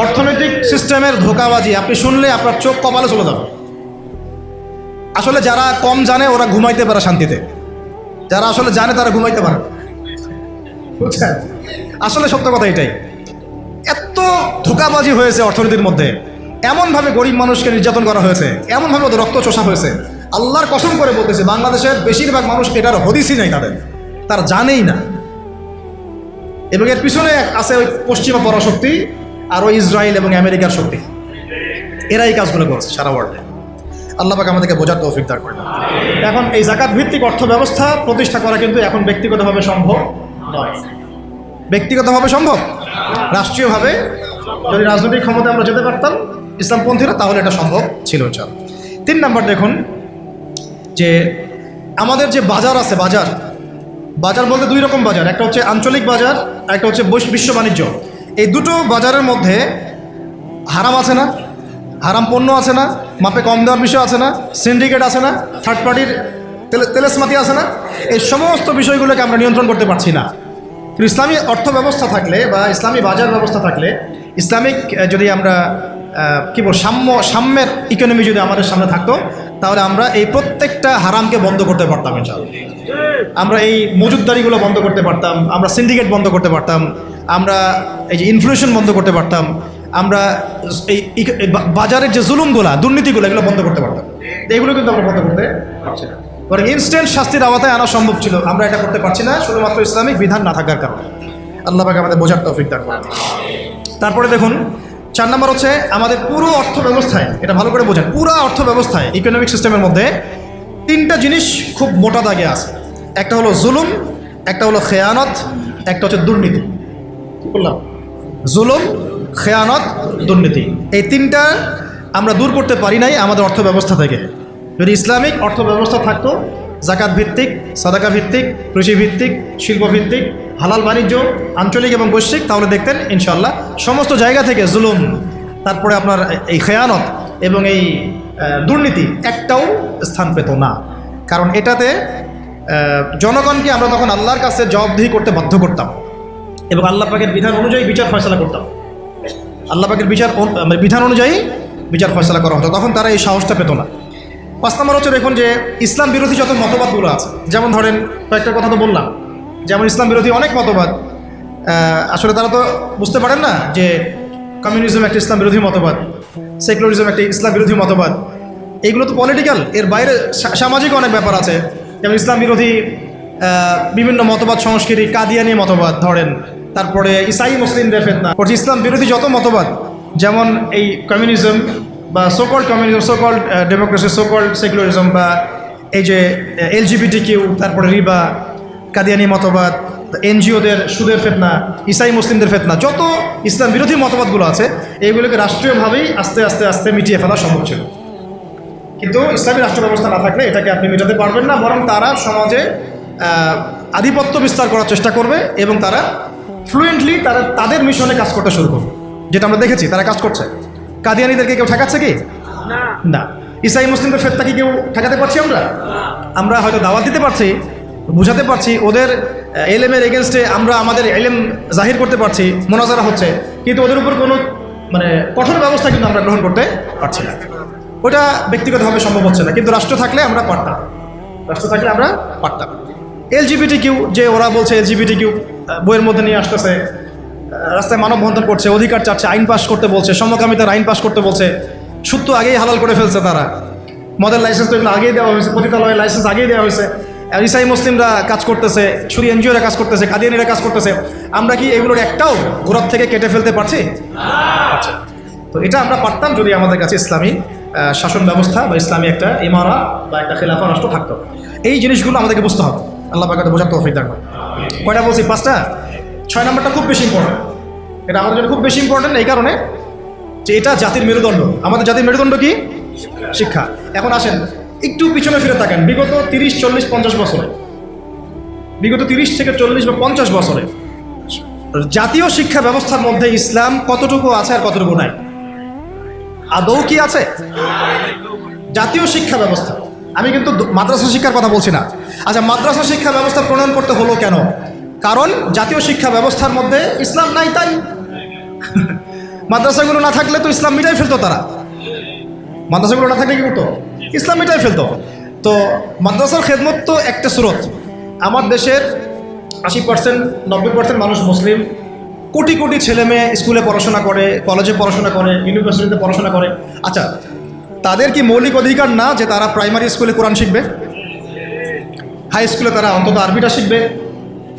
অর্থনৈতিক সিস্টেমের ধোঁকাবাজি আপনি শুনলে আপনার চোখ কপালে চলে যাবে। আসলে যারা কম জানে ওরা ঘুমাইতে পারে শান্তিতে, যারা আসলে জানে তারা ঘুমাইতে পারে, বুঝছেন? আসলে সত্য কথা এটাই। এত ধোঁকাবাজি হয়েছে অর্থনীতির মধ্যে, এমনভাবে গরিব মানুষকে নির্যাতন করা হয়েছে, এমনভাবে ওদের রক্ত চোষা হয়েছে। আল্লাহর কসম করে বলতেছে, বাংলাদেশের বেশিরভাগ মানুষ এটার হদিসই নাই, তারা জানেই না। এবং এর পিছনে আছে ওই পশ্চিমা পরাশক্তি আর ওই ইসরায়েল এবং আমেরিকার শক্তি, এরাই কাজগুলো করছে সারা ওয়ার্ল্ডে। আল্লাহ পাক আমাদেরকে বোঝার তৌফিক দান করেন। এখন এই জাকাত ভিত্তিক অর্থ ব্যবস্থা প্রতিষ্ঠা করা কিন্তু এখন ব্যক্তিগতভাবে সম্ভব নয়। ব্যক্তিগতভাবে সম্ভব, রাষ্ট্রীয়ভাবে যদি রাজনৈতিক ক্ষমতা আমরা যেতে পারতাম ইসলামপন্থীরা, তাহলে এটা সম্ভব ছিল। 3 নাম্বার দেখুন যে আমাদের যে বাজার আছে, বাজার বলতে 2 রকম বাজার, একটা হচ্ছে আঞ্চলিক বাজার, একটা হচ্ছে বিশ্ব বাণিজ্য। এই দুটো বাজারের মধ্যে হারাম আছে না, হারাম পণ্য আছে না, মাপে কম দেওয়ার বিষয় আছে না, সিন্ডিকেট আছে না, থার্ড পার্টির তেলেসমাতি আছে না, এই সমস্ত বিষয়গুলোকে আমরা নিয়ন্ত্রণ করতে পারছি না। ইসলামী অর্থ ব্যবস্থা থাকলে বা ইসলামী বাজার ব্যবস্থা থাকলে, ইসলামিক যদি আমরা কী বল সাম্যের ইকোনমি যদি আমাদের সামনে থাকতো, তাহলে আমরা এই প্রত্যেকটা হারামকে বন্ধ করতে পারতাম ইনশাআল্লাহ। আমরা এই মজুদদারিগুলো বন্ধ করতে পারতাম, আমরা সিন্ডিকেট বন্ধ করতে পারতাম, আমরা এই যে ইনফ্লেশন বন্ধ করতে পারতাম, আমরা এই বাজারের যে জুলুমগুলা, দুর্নীতিগুলো, এগুলো বন্ধ করতে পারতাম। এগুলো কিন্তু আমরা বন্ধ করতে পারছি না, বরং ইনস্ট্যান্ট শাস্তির আওতায় আনা সম্ভব ছিল, আমরা এটা করতে পারছি না শুধুমাত্র ইসলামিক বিধান না থাকার কারণে। আল্লাহ পাক আমাদের বোঝার তৌফিক দান করেন। তারপরে দেখুন 4 নম্বর হচ্ছে আমাদের পুরো অর্থ ব্যবস্থায়, এটা ভালো করে বোঝেন, পুরো অর্থ ব্যবস্থায় ইকোনমিক সিস্টেমের মধ্যে 3টা জিনিস খুব মোটা দাগে আছে। একটা হলো জুলুম, একটা হলো খেয়ানত, একটা হচ্ছে দুর্নীতি। কি বললাম? জুলুম, খেয়ানত, দুর্নীতি। এই 3টা আমরা দূর করতে পারি নাই আমাদের অর্থ ব্যবস্থা থেকে। যদি ইসলামিক অর্থ ব্যবস্থা থাকতো, জাকাত ভিত্তিক, সাদাকা ভিত্তিক, কৃষি ভিত্তিক, শিল্প ভিত্তিক, হালাল বাণিজ্য, আঞ্চলিক এবং বৈশ্বিক, তাহলে দেখতেন ইনশাআল্লাহ সমস্ত জায়গা থেকে জুলুম, তারপরে আপনার এই খেয়ানত এবং এই দুর্নীতি একটাও স্থান পেত না। কারণ এটাতে জনগণকে আমরা তখন আল্লাহর কাছে জবাবদিহি করতে বাধ্য করতাম এবং আল্লাহ পাকের বিধান অনুযায়ী বিচার ফয়সালা করতাম। আল্লাহ পাকের বিধান অনুযায়ী বিচার ফয়সালা করা হতো, তখন তারা এই সাহসটা পেত না। 5 নম্বর হচ্ছে দেখুন যে ইসলাম বিরোধী যত মতবাদগুলো আছে, যেমন ধরেন কয়েকটা কথা তো বললাম, যেমন ইসলাম বিরোধী অনেক মতবাদ, আসলে তারা তো বুঝতে পারেন না যে কমিউনিজম একটা ইসলাম বিরোধী মতবাদ, সেকুলারিজম একটা ইসলাম বিরোধী মতবাদ, এইগুলো তো পলিটিক্যাল, এর বাইরে সামাজিক অনেক ব্যাপার আছে। যেমন ইসলাম বিরোধী বিভিন্ন মতবাদ সংস্কৃতি, কাদিয়ানি মতবাদ ধরেন, তারপরে ইসাই মুসলিমদের ফিতনা, ইসলাম বিরোধী যত মতবাদ, যেমন এই কমিউনিজম বা so-called communism, so-called democracy, so-called secularism, বা এই যে LGBTQ, তারপরে রিবা, কাদিয়ানি মতবাদ, এনজিওদের সুদের ফেতনা, ইসাই মুসলিমদের ফেতনা, যত ইসলাম বিরোধী মতবাদগুলো আছে এইগুলোকে রাষ্ট্রীয়ভাবেই আস্তে আস্তে আস্তে মিটিয়ে ফেলা সম্ভব ছিল। কিন্তু ইসলামী রাষ্ট্র ব্যবস্থা না থাকলে এটাকে আপনি মেটাতে পারবেন না, বরং তারা সমাজে আধিপত্য বিস্তার করার চেষ্টা করবে এবং তারা ফ্লুয়েন্টলি তাদের মিশনে কাজ করতে শুরু করবে, যেটা আমরা দেখেছি তারা কাজ করছে। কাদিয়ানীদেরকে কেউ ঠেকাচ্ছে কি? না। ইসাই মুসলিমদের ফেতনা কি কেউ ঠেকাতে পারছি? আমরা হয়তো দাওয়াত দিতে পারছি, বুঝাতে পারছি, ওদের এলেমের এগেনস্টে আমরা আমাদের এলেম জাহির করতে পারছি, মোনাজারা হচ্ছে, কিন্তু ওদের উপর কোনো কঠোর ব্যবস্থা কিন্তু আমরা গ্রহণ করতে পারছি না। ওটা ব্যক্তিগতভাবে সম্ভব হচ্ছে না, কিন্তু রাষ্ট্র থাকলে আমরা পারতাম। এলজিবিটি কিউ, যে ওরা বলছে এলজিবিটি কিউ বইয়ের মধ্যে নিয়ে আসতেছে, রাস্তায় মানববন্ধন করছে, অধিকার চাচ্ছে, আইন পাস করতে বলছে, সমকামিতার আইন পাস করতে বলছে, সুদ তো আগেই হালাল করে ফেলছে তারা, মদের লাইসেন্স তো এগুলো আগেই দেওয়া হয়েছে, পতিতালয়ের লাইসেন্স আগেই দেওয়া হয়েছে। আর ইসাই মুসলিমরা কাজ করতেছে, শুধু এনজিওরা কাজ করতেছে, কাদিয়ানিরা কাজ করতেছে। আমরা কি এগুলোর একটাও গোড়ার থেকে কেটে ফেলতে পারছি? আচ্ছা, তো এটা আমরা পারতাম যদি আমাদের কাছে ইসলামী শাসন ব্যবস্থা বা ইসলামী একটা ইমারা বা একটা খেলাফা রাষ্ট্র থাকতো। এই জিনিসগুলো আমাদেরকে বুঝতে হবে। আল্লাহ পাক বোঝার তৌফিক দান করুন। কয়টা বলছি? 5টা। 6 নম্বরটা খুব বেশি ইম্পর্টেন্ট। এটা আমাদের জন্য খুব বেশি ইম্পর্টেন্ট এই কারণে যে এটা জাতির মেরুদণ্ড। আমাদের জাতির মেরুদণ্ড কি? শিক্ষা। এখন আসেন একটু পিছনে ফিরে থাকেন, বিগত 30, 40, 50 বছরে, বিগত 30 থেকে 40 বা 50 বছরে জাতীয় শিক্ষা ব্যবস্থার মধ্যে ইসলাম কতটুকু আছে আর কতটুকু নাই? আদৌ কি আছে? জাতীয় শিক্ষা ব্যবস্থা, আমি কিন্তু মাদ্রাসা শিক্ষার কথা বলছি না। আচ্ছা, মাদ্রাসা শিক্ষা ব্যবস্থা প্রণয়ন করতে হলো কেন? কারণ জাতীয় শিক্ষা ব্যবস্থার মধ্যে ইসলাম নাই, তাই। মাদ্রাসাগুলো না থাকলে তো ইসলাম মিটাই ফেলতো তারা। মাদ্রাসাগুলো না থাকলে কি করতো? ইসলাম মিটাই ফেলতো। তো মাদ্রাসার খেদমত তো একটা স্রোত। আমার দেশের 80%, 90% মানুষ মুসলিম, কোটি কোটি ছেলে মেয়ে স্কুলে পড়াশোনা করে, কলেজে পড়াশোনা করে, ইউনিভার্সিটিতে পড়াশোনা করে। আচ্ছা, তাদের কি মৌলিক অধিকার না যে তারা প্রাইমারি স্কুলে কোরআন শিখবে, হাই স্কুলে তারা অন্তত আরবিটা শিখবে,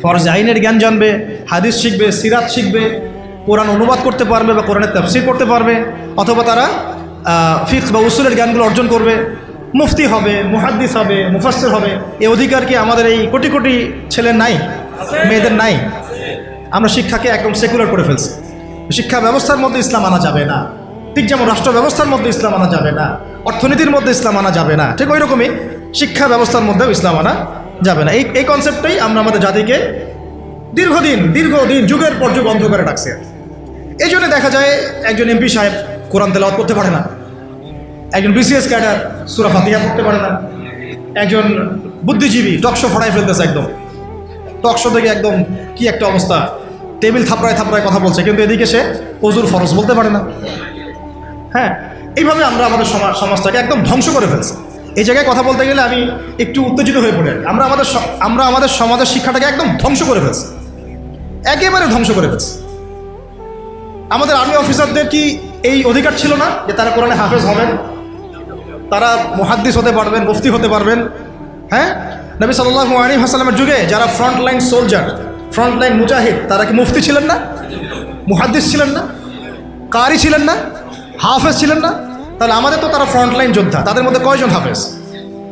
ফরজ আইনের জ্ঞান জানবে, হাদিস শিখবে, সিরাত শিখবে, কোরআন অনুবাদ করতে পারবে বা কোরআনের তাফসীর করতে পারবে, অথবা তারা ফিকহ বা উসুলের জ্ঞানগুলো অর্জন করবে, মুফতি হবে, মুহাদ্দিস হবে, মুফাসসির হবে? এই অধিকার কি আমাদের এই কোটি কোটি ছেলের নাই, মেয়েদের নাই? আমরা শিক্ষাকে একদম সেকুলার করে ফেলছি। শিক্ষা ব্যবস্থার মধ্যে ইসলাম আনা যাবে না, ঠিক যেমন রাষ্ট্র ব্যবস্থার মধ্যে ইসলাম আনা যাবে না, অর্থনীতির মধ্যে ইসলাম আনা যাবে না, ঠিক ওই রকমই শিক্ষা ব্যবস্থার মধ্যেও ইসলাম আনা যাবে না। এই কনসেপ্টটাই আমরা আমাদের জাতিকে দীর্ঘদিন যুগের পর যুগ অন্ধকারে রাখছি। এই জন্য দেখা যায় একজন এমপি সাহেব কোরআন তেলাওয়াত করতে পারে না, একজন বিসিএস ক্যাডার সূরা ফাতিহা পড়তে পারে না, একজন বুদ্ধিজীবী টকশো ফড়াই ফেলতেছে, একদম টকশো থেকে একদম কি একটা অবস্থা, টেবিল থাপড়ায় থাপড়ায় কথা বলছে, কিন্তু এদিকে সে ওযুর ফরজ বলতে পারে না। হ্যাঁ, এইভাবে আমরা আমাদের সমাজটাকে একদম ধ্বংস করে ফেলছি। এই জায়গায় কথা বলতে গেলে আমি একটু উত্তেজিত হয়ে পড়ি। আমরা আমাদের সমাজের শিক্ষাটাকে একদম ধ্বংস করে ফেলছি, একেবারে ধ্বংস করে ফেলছি। আমাদের আর্মি অফিসারদের কি এই অধিকার ছিল না যে তারা কোরআনে হাফেজ হবেন, তারা মুহাদ্দিস হতে পারবেন, মুফতি হতে পারবেন? হ্যাঁ, নবী সাল্লাল্লাহু আলাইহি ওয়াসাল্লামের যুগে যারা ফ্রন্টলাইন সোলজার, ফ্রন্টলাইন মুজাহিদ, তারা কি মুফতি ছিলেন না, মুহাদ্দিস ছিলেন না, কারি ছিলেন না, হাফেজ ছিলেন না? তাহলে আমাদের তো তারা ফ্রন্টলাইন যোদ্ধা। তাদের মধ্যে কয়জন হাফেজ,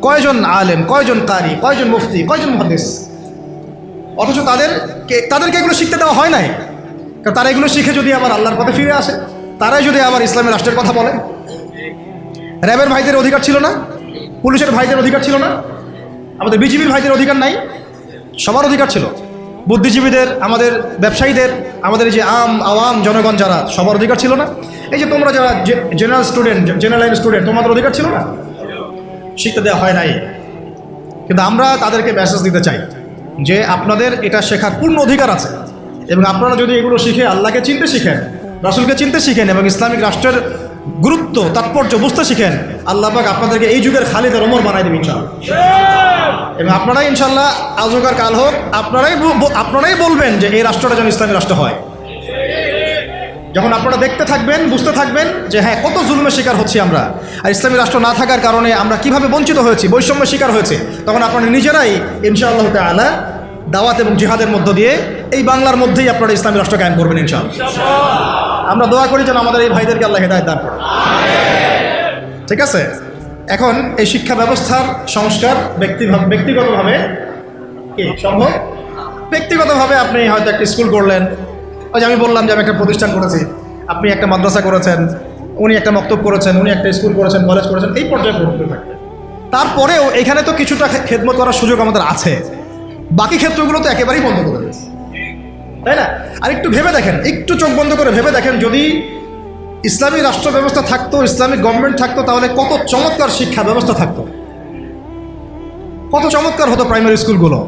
কয়জন আলেম, কয়জন কারি, কয়জন মুফতি, কয়জন মুহাদ্দিস? অথচ তাদেরকে এগুলো শিখতে দেওয়া হয় নাই। কারণ তারা এগুলো শিখে যদি আবার আল্লাহর পথে ফিরে আসে, তারাই যদি আবার ইসলামের রাষ্ট্রের কথা বলে। র্যাবের ভাইদের অধিকার ছিল না, পুলিশের ভাইদের অধিকার ছিল না, আমাদের বিজিবির ভাইদের অধিকার নাই? সবার অধিকার ছিল। বুদ্ধিজীবীদের, আমাদের ব্যবসায়ীদের, আমাদের যে আওয়াম জনগণ যারা, সবার অধিকার ছিল না? এই যে তোমরা যারা জেনারেল লাইন স্টুডেন্ট, তোমাদের অধিকার ছিল না? শিখতে দেওয়া হয় নাই। কিন্তু আমরা তাদেরকে মেসেজ দিতে চাই যে আপনাদের এটা শেখার পূর্ণ অধিকার আছে, এবং আপনারা যদি এগুলো শিখে আল্লাহকে চিনতে শিখেন, রাসূলকে চিনতে শিখেন, এবং ইসলামিক রাষ্ট্রের গুরুত্ব তাৎপর্য বুঝতে শিখেন, আল্লাহ পাক আপনাদেরকে এই যুগের খালিদ আর ওমর বানাই দেবে ইনশাআল্লাহ। এবং আপনারাই ইনশাআল্লাহ আজ হোক আর কাল হোক আপনারাই বলবেন যে এই রাষ্ট্রটা যেন ইসলামী রাষ্ট্র হয়। যখন আপনারা দেখতে থাকবেন, বুঝতে থাকবেন যে হ্যাঁ, কত জুলুমের শিকার হচ্ছি আমরা, আর ইসলামী রাষ্ট্র না থাকার কারণে আমরা কিভাবে বঞ্চিত হয়েছি, বৈষম্যের শিকার হয়েছে, তখন আপনারা নিজেরাই ইনশাআল্লাহ তাআলা দাওয়াত এবং জিহাদের মধ্য দিয়ে এই বাংলার মধ্যেই আপনারা ইসলামী রাষ্ট্র কায়েম করবেন ইনশাআল্লাহ। আমরা দোয়া করি যেন আমাদের এই ভাইদেরকে আল্লাহ হেদায়েত দান করেন। ঠিক আছে? এখন এই শিক্ষা ব্যবস্থার সংস্কার ব্যক্তিগতভাবে কি সম্ভব? ব্যক্তিগতভাবে আপনি হয়তো একটা স্কুল করলেন, ওই যে আমি বললাম যে আমি একটা প্রতিষ্ঠান করেছি, আপনি একটা মাদ্রাসা করেছেন, উনি একটা মক্তব করেছেন, উনি একটা স্কুল করেছেন, কলেজ করেছেন, এই পর্যায়ে করতে থাকবে। তারপরেও এখানে তো কিছুটা খেদমত করার সুযোগ আমাদের আছে, বাকি ক্ষেত্রগুলো তো একেবারেই বন্ধ করে দিয়েছে, তাই না? আর একটু ভেবে দেখেন, একটু চোখ বন্ধ করে ভেবে দেখেন, যদি ইসলামী রাষ্ট্র ব্যবস্থা থাকতো, ইসলামিক গভর্নমেন্ট থাকতো, তাহলে কত চমৎকার শিক্ষা ব্যবস্থা থাকতো, কত চমৎকার হতো প্রাইমারি স্কুলগুলো।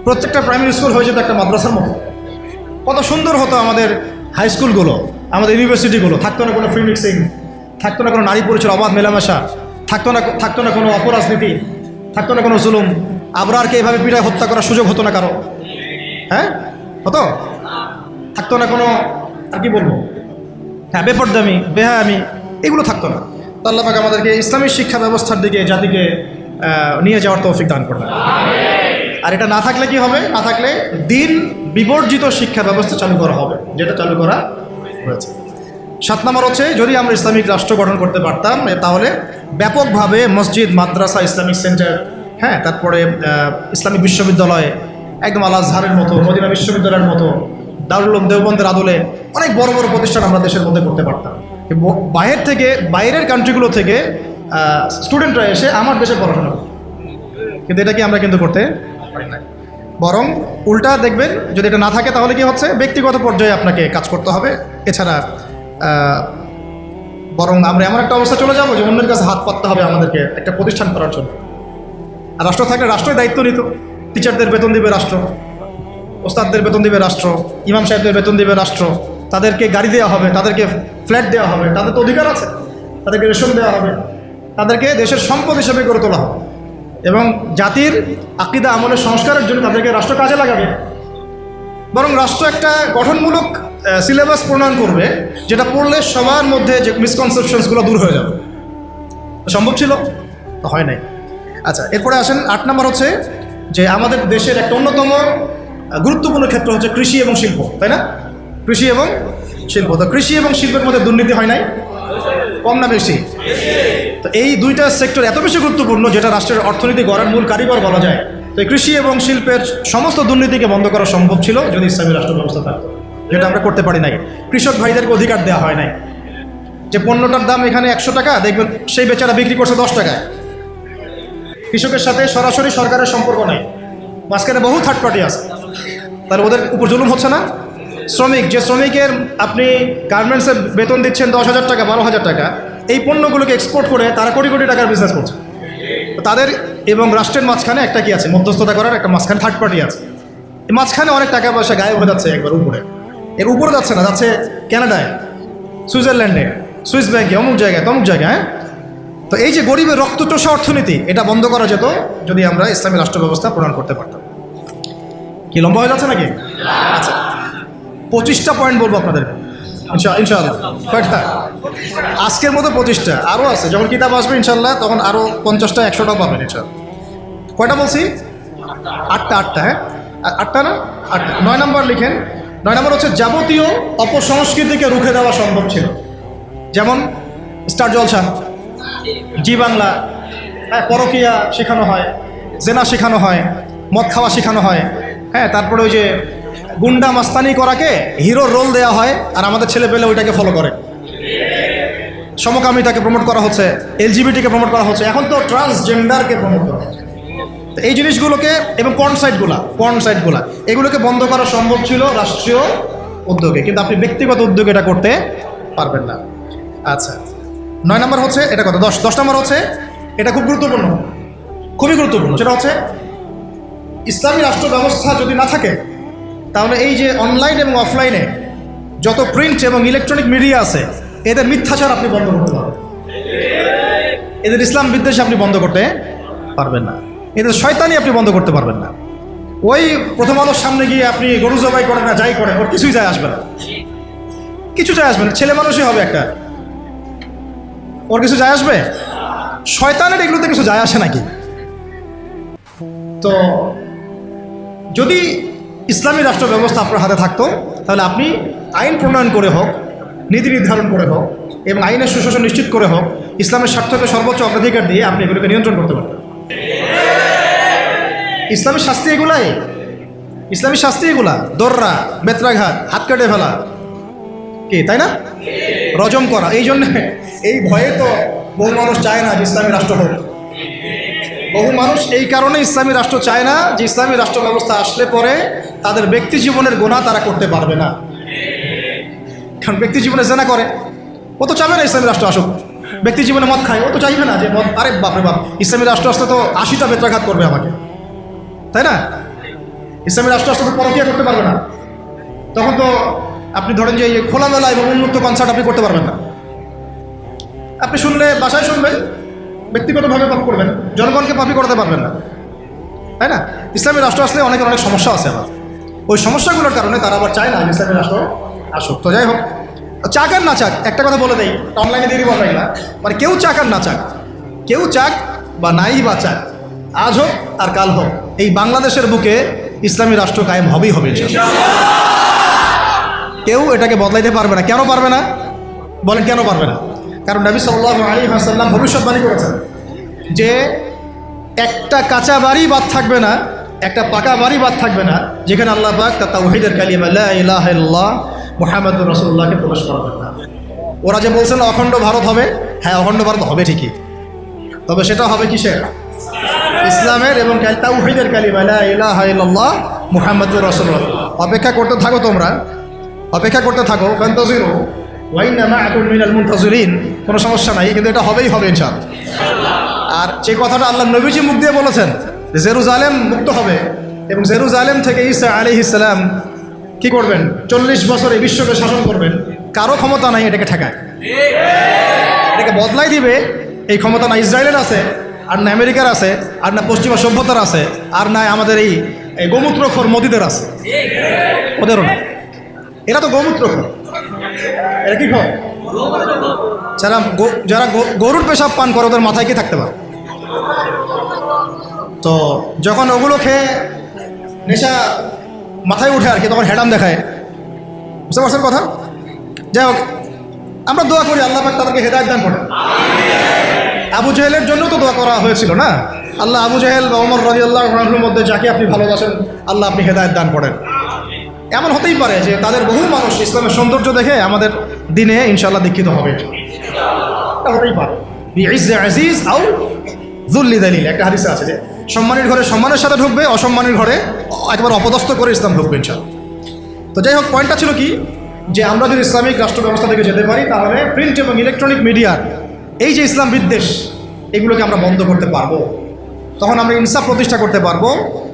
প্রত্যেকটা প্রাইমারি স্কুল হয়ে যেত একটা মাদ্রাসার মতো, কত সুন্দর হতো আমাদের হাই স্কুলগুলো, আমাদের ইউনিভার্সিটিগুলো। থাকতো না কোনো ফ্রি মিক্সিং, থাকতো না কোনো নারী পুরুষের অবাধ মেলামেশা, থাকতো না কোনো অপরাজনীতি, থাকতো না কোনো জুলুম, আবরারকে এভাবে পিটায় হত্যা করার সুযোগ হতো না কারো, হ্যাঁ হতো? থাকতো না কোনো, আর কি বলবো, হ্যাঁ, বেপরদামি, বেহায়ামি, এগুলো থাকতো না। তো আল্লাহ পাক আমাদেরকে ইসলামী শিক্ষা ব্যবস্থার দিকে জাতিকে নিয়ে যাওয়ার তৌফিক দান করবেন। আর এটা না থাকলে কি হবে? না থাকলে দিন বিবর্জিত শিক্ষা ব্যবস্থা চালু করা হবে, যেটা চালু করা হয়েছে। 7 নম্বর হচ্ছে, যদি আমরা ইসলামিক রাষ্ট্র গঠন করতে পারতাম, তাহলে ব্যাপকভাবে মসজিদ, মাদ্রাসা, ইসলামিক সেন্টার, হ্যাঁ, তারপরে ইসলামিক বিশ্ববিদ্যালয়, একদম আল আজহারের মতো, মদিনা বিশ্ববিদ্যালয়ের মতো, দারুল উলুম দেওবন্দের আদলে অনেক বড় বড় প্রতিষ্ঠান আমরা দেশের মধ্যে করতে পারতাম। বাইরের কান্ট্রিগুলো থেকে স্টুডেন্টরা এসে আমার দেশে পড়াশোনা করত, কিন্তু এটা কি আমরা কিন্তু করতে পারি না। বরং উল্টা দেখবেন, যদি এটা না থাকে তাহলে কি হচ্ছে, ব্যক্তিগত পর্যায়ে আপনাকে কাজ করতে হবে। এছাড়া বরং আমরা এমন একটা অবস্থা চলে যাবো যে অন্যের কাছে হাত পাততে হবে আমাদেরকে একটা প্রতিষ্ঠান করার জন্য। আর রাষ্ট্র থাকলে রাষ্ট্রের দায়িত্ব নিত, টিচারদের বেতন দিবে রাষ্ট্র, ওস্তাদদের বেতন দিবে রাষ্ট্র, ইমাম সাহেবদের বেতন দিবে রাষ্ট্র, তাদেরকে গাড়ি দেওয়া হবে, তাদেরকে ফ্ল্যাট দেওয়া হবে, তাদের তো অধিকার আছে, তাদেরকে রেশন দেওয়া হবে, তাদেরকে দেশের সম্পদ হিসেবে গড়ে তোলা হবে, এবং জাতির আকীদা আমলের সংস্কারের জন্য তাদেরকে রাষ্ট্র কাজে লাগাবে। বরং রাষ্ট্র একটা গঠনমূলক সিলেবাস প্রণয়ন করবে, যেটা পড়লে সবার মধ্যে যে মিসকনসেপশনসগুলো দূর হয়ে যাবে। সম্ভব ছিল? তো হয় নাই। আচ্ছা, এরপরে আসেন 8 নম্বর হচ্ছে যে আমাদের দেশের একটা অন্যতম গুরুত্বপূর্ণ ক্ষেত্র হচ্ছে কৃষি এবং শিল্প, তাই না? কৃষি এবং শিল্প। তো কৃষি এবং শিল্পের মধ্যে দুর্নীতি হয় নাই? কম না বেশি? তো এই দুইটা সেক্টর এত বেশি গুরুত্বপূর্ণ, যেটা রাষ্ট্রের অর্থনীতি গড়ার মূল কারিগর বলা যায়। তো এই কৃষি এবং শিল্পের সমস্ত দুর্নীতিকে বন্ধ করা সম্ভব ছিল যদি ইসলামী রাষ্ট্র ব্যবস্থা থাকতো, যেটা আমরা করতে পারি নাই। কৃষক ভাইদেরকে অধিকার দেওয়া হয় নাই, যে পণ্যটার দাম এখানে 100 টাকা, দেখবেন সেই বেচারা বিক্রি করছে 10 টাকায়। কৃষকের সাথে সরাসরি সরকারের সম্পর্ক নেই, মাঝখানে বহু থার্ড পার্টি আছে, তাহলে ওদের উপর জুলুম হচ্ছে না? শ্রমিক, যে শ্রমিকের আপনি গার্মেন্টসে বেতন দিচ্ছেন 10,000 টাকা, 12,000 টাকা, এই পণ্যগুলোকে এক্সপোর্ট করে তারা কোটি কোটি টাকার বিজনেস করছে। তো তাদের এবং রাষ্ট্রের মাঝখানে একটা কি আছে, মধ্যস্থতা করার একটা মাঝখানে থার্ড পার্টি আছে। এই মাঝখানে অনেক টাকা পয়সা গায়েব হয়ে যাচ্ছে একবার উপরে, এর উপরে যাচ্ছে না, যাচ্ছে কানাডায়, সুইজারল্যান্ডে, সুইস ব্যাংকে, অমুক জায়গায়, তমুক জায়গায়। তো এই যে গরিবের রক্তচোষা অর্থনীতি, এটা বন্ধ করা যেত যদি আমরা ইসলামী রাষ্ট্র ব্যবস্থা প্রণয়ন করতে পারতাম। কি লম্বা হয়ে যাচ্ছে নাকি? আচ্ছা, 25টা পয়েন্ট বলবো আপনাদের ইনশাআল্লাহ। কয়টা? আজকের মতো 25টা, আরও আছে। যখন কিতাব আসবে ইনশাআল্লাহ তখন আরও 50টা 100টাও পাবেন ইনশাআল্লাহ। কয়টা বলছি? 8টা। হ্যাঁ, 8টা না? 8টা। 9 নম্বর লিখেন। 9 নম্বর হচ্ছে যাবতীয় অপসংস্কৃতিকে রুখে দেওয়া সম্ভব ছিল। যেমন স্টার জলসা, জি বাংলা, হ্যাঁ, পরকীয়া শেখানো হয়, জেনা শেখানো হয়, মদ খাওয়া শেখানো হয়, হ্যাঁ, তারপরে ওই যে গুন্ডা মাস্তানি করাকে হিরোর রোল দেওয়া হয়, আর আমাদের ছেলে পেলে ওইটাকে ফলো করে। সমকামিতাকে প্রমোট করা হচ্ছে, এলজিবিটিকে প্রমোট করা হচ্ছে, এখন তো ট্রান্সজেন্ডারকে প্রমোট করা হচ্ছে। তো এই জিনিসগুলোকে এবং পর্ন সাইটগুলা এগুলোকে বন্ধ করা সম্ভব ছিল রাষ্ট্রীয় উদ্যোগে, কিন্তু আপনি ব্যক্তিগত উদ্যোগে এটা করতে পারবেন না। আচ্ছা, 9 নম্বর হচ্ছে এটা কত? 10 নম্বর হচ্ছে, এটা খুব গুরুত্বপূর্ণ, খুবই গুরুত্বপূর্ণ। সেটা হচ্ছে ইসলামী রাষ্ট্র ব্যবস্থা যদি না থাকে, তাহলে এই যে অনলাইন এবং অফলাইনে যত প্রিন্ট এবং ইলেকট্রনিক মিডিয়া আছে, এদের মিথ্যাচার আপনি বন্ধ করতে পারবেন, এদের ইসলাম বিদ্বেষ আপনি বন্ধ করতে পারবেন না, এদের শয়তানি আপনি বন্ধ করতে পারবেন না। ওই প্রথম আলোর সামনে গিয়ে আপনি গরু জবাই করেন না, যাই করেন, ওর কিছুই যায় আসবে না, কিছু যায় আসবে না। ছেলে মানুষই হবে একটা, ওর কিছু যায় আসবে? শয়তানের এগুলোতে কিছু যায় আসে নাকি? তো যদি ইসলামী রাষ্ট্র ব্যবস্থা আপনার হাতে থাকতো, তাহলে আপনি আইন প্রণয়ন করে হোক, নীতি নির্ধারণ করে হোক, এবং আইনের সুশাসন নিশ্চিত করে হোক, ইসলামের স্বার্থকে সর্বোচ্চ অগ্রাধিকার দিয়ে আপনি এগুলোকে নিয়ন্ত্রণ করতে পারতেন। ইসলামের শাস্তি এগুলাই, ইসলামী শাস্তি এগুলা, দোররা, বেত্রাঘাত, হাত কেটে ফেলা, কি তাই না, রজম করা। এই জন্য এই ভয়ে তো বহু মানুষ চায় না যে ইসলামী রাষ্ট্র হোক। বহু মানুষ এই কারণে ইসলামী রাষ্ট্র চায় না যে ইসলামী রাষ্ট্র ব্যবস্থা আসলে পরে তাদের ব্যক্তি জীবনের গুনাহ তারা করতে পারবে না। কারণ ব্যক্তি জীবনে জেনা করে, ও তো চাবে না ইসলামী রাষ্ট্র আসুক। ব্যক্তি জীবনে মদ খায়, ও তো চাইবে না যে মদ, আরে বাপরে বাপ, ইসলামী রাষ্ট্র আসলে তো 80টা বেত্রাঘাত করবে আমাকে, তাই না? ইসলামী রাষ্ট্র আসলে তো পরকীয়া করতে পারবে না। তখন তো আপনি ধরেন যে খোলামেলা এবং উন্মুক্ত কনসার্ট আপনি করতে পারবেন না। আপনি শুনলে বাসায় শুনবেন, ব্যক্তিগতভাবে পাপ করবেন, জনগণকে পাপই করতে পারবেন না, তাই না? ইসলামী রাষ্ট্র আসলে অনেক অনেক সমস্যা আছে আবার। ওই সমস্যাগুলোর কারণে তারা আবার চায় না ইসলামী রাষ্ট্র আসুক। তো যাই হোক, চাক আর না চাক, একটা কথা বলে দেই, অনলাইনে দিয়ে দিব না, মানে কেউ চাক আর না চাক, কেউ চাক বা নাই বা চাক, আজ হোক আর কাল হোক, এই বাংলাদেশের বুকে ইসলামী রাষ্ট্র কায়েম হবেই হবে। কেউ এটাকে বদলাইতে পারবে না। কেন পারবে না বলেন? কেন পারবে না? কারণ নবী সাল্লাল্লাহু আলাইহি ওয়াসাল্লাম ভবিষ্যৎবাণী করেছেন যে একটা কাঁচা বাড়ি বাদ থাকবে না, একটা পাকা বাড়ি বাদ থাকবে না যেখানে আল্লাহ পাক তার তাওহীদের কালিমা লা ইলাহা ইল্লাল্লাহ মুহাম্মাদুর রাসূলুল্লাহকে প্রকাশ করাবেন না। ওরা যে বলছেন অখণ্ড ভারত হবে, হ্যাঁ অখণ্ড ভারত হবে ঠিকই, তবে সেটা হবে কিসের? ইসলামের এবং তাওহীদের কালিমা লা ইলাহা ইল্লাল্লাহ মুহাম্মাদুর রাসূলুল্লাহ। অপেক্ষা করতে থাকো, তোমরা অপেক্ষা করতে থাকো, ফান্তাজিরু ওয়া ইন্না মাআকুম মিনাল মুনতাজিরিন। কোনো সমস্যা নাই, কিন্তু এটা হবেই হবে ইনশাআল্লাহ। আর যে কথাটা আল্লাহ নবীজি মুখ দিয়ে বলেছেন যে জেরুজালেম মুক্ত হবে এবং জেরুজালেম থেকে ঈসা আলাইহিস সালাম কি করবেন? 40 বছর এই বিশ্বকে শাসন করবেন। কারো ক্ষমতা নাই এটাকে ঠেকায়, এটাকে বদলাই দিবে এই ক্ষমতা না ইসরায়েলের আছে, আর না আমেরিকার আছে, আর না পশ্চিমা সভ্যতার আছে, আর না আমাদের এই গোমূত্রখোর মোদিদের আছে, ওদেরও না। এরা তো গোমূত্রখোর, এরা কি খোর? যারা গরুর পেশাব পান করে ওদের মাথায় কি থাকতে পারে? তো যখন ওগুলো খেয়ে নেশা মাথায় উঠে আর কি, তখন হেডাম দেখায়। বুঝতে পারছেন কথা? যাই হোক, আমরা দোয়া করি আল্লাহ পাক তাদেরকে হেদায়েত দান করেন। আবু জেহেলের জন্য তো দোয়া করা হয়েছিল না? আল্লাহ আবু জেহেল বা ওমর রাদিয়াল্লাহু আনহুর মধ্যে যাকে আপনি ভালোবাসেন আল্লাহ আপনি হেদায়েত দান করেন। এমন হতেই পারে যে তাদের বহু মানুষ ইসলামের সৌন্দর্য দেখে আমাদের দিনে ইনশাআল্লাহ দীক্ষিত হবে, এটা হতেই পারে। বিইজ্জে আজিজ আও যুল্লি দালিল, একটা হাদিসে আছে যে সম্মানের ঘরে সম্মানের সাথে ঢুকবে, অসম্মানের ঘরে একবার অপদস্থ করে ইসলাম ঢুকবে ইনশাআল্লাহ। তো যাই হোক, পয়েন্টটা ছিল কি, যে আমরা যদি ইসলামিক রাষ্ট্র ব্যবস্থা থেকে যেতে পারি তাহলে প্রিন্ট এবং ইলেকট্রনিক মিডিয়ার এই যে ইসলাম বিদ্বেষ এগুলোকে আমরা বন্ধ করতে পারবো। তখন আমরা ইনসাফ প্রতিষ্ঠা করতে পারবো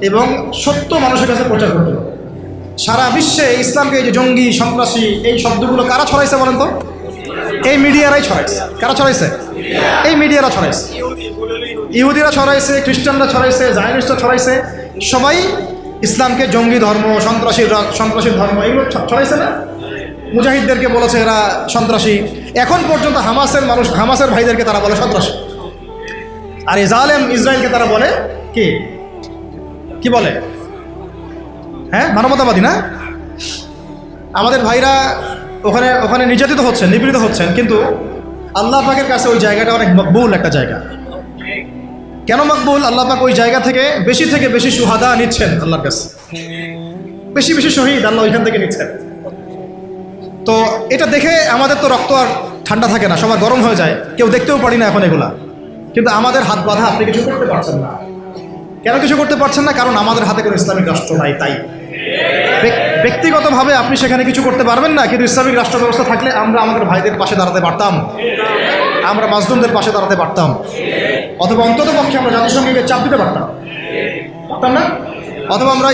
এবং সত্য মানুষের কাছে প্রচার করতে পারবো। সারা বিশ্বে ইসলামকে এই যে জঙ্গি, সন্ত্রাসী এই শব্দগুলো কারা ছড়াইছে বলেন তো? এই মিডিয়ারাই ছড়াইছে। কারা ছড়াইছে? এই মিডিয়ারা ছড়াইছে। ইহুদিরা ছড়াইছে, খ্রিস্টানরা ছড়াইছে, জায়নিস্টরা ছড়াইছে, সবাই ইসলামকে জঙ্গি ধর্ম, সন্ত্রাসী ধর্ম এগুলো ছড়াইছে না? মুজাহিদদেরকে বলেছে এরা সন্ত্রাসী। এখন পর্যন্ত হামাসের ভাইদেরকে তারা বলে সন্ত্রাসী। আর এই জালেম ইসরায়েলকে তারা বলে কি বলে? হ্যাঁ, মানবতাবাদী না? আমাদের ভাইরা ওখানে নির্যাতিত হচ্ছেন, নিপীড়িত হচ্ছেন, কিন্তু আল্লাহ পাকের কাছে ওই জায়গাটা অনেক মকবুল একটা জায়গা। কেন মকবুল? আল্লাহ পাক ওই জায়গা থেকে বেশি সুহাদা নিচ্ছেন আল্লাহর কাছে, বেশি শহীদ আল্লাহ ওইখান থেকে নিচ্ছেন। তো এটা দেখে আমাদের তো রক্ত আর ঠান্ডা থাকে না, সবার গরম হয়ে যায়, কেউ দেখতেও পারি না এখন এগুলা। কিন্তু আমাদের হাত বাঁধা, আপনি কিছু করতে পারছেন না। কেন কিছু করতে পারছেন না? কারণ আমাদের হাতে কোনো ইসলামিক রাষ্ট্র নাই। তাই ব্যক্তিগতভাবে আপনি সেখানে কিছু করতে পারবেন না, কিন্তু ইসলামিক রাষ্ট্র ব্যবস্থা থাকলে আমরা আমাদের ভাইদের পাশে দাঁড়াতে পারতাম, আমরা মাজলুমদের পাশে দাঁড়াতে পারতাম, অথবা অন্তত পক্ষে আমরা জাতিসংঘকে চাপ দিতে পারতাম না? অথবা আমরা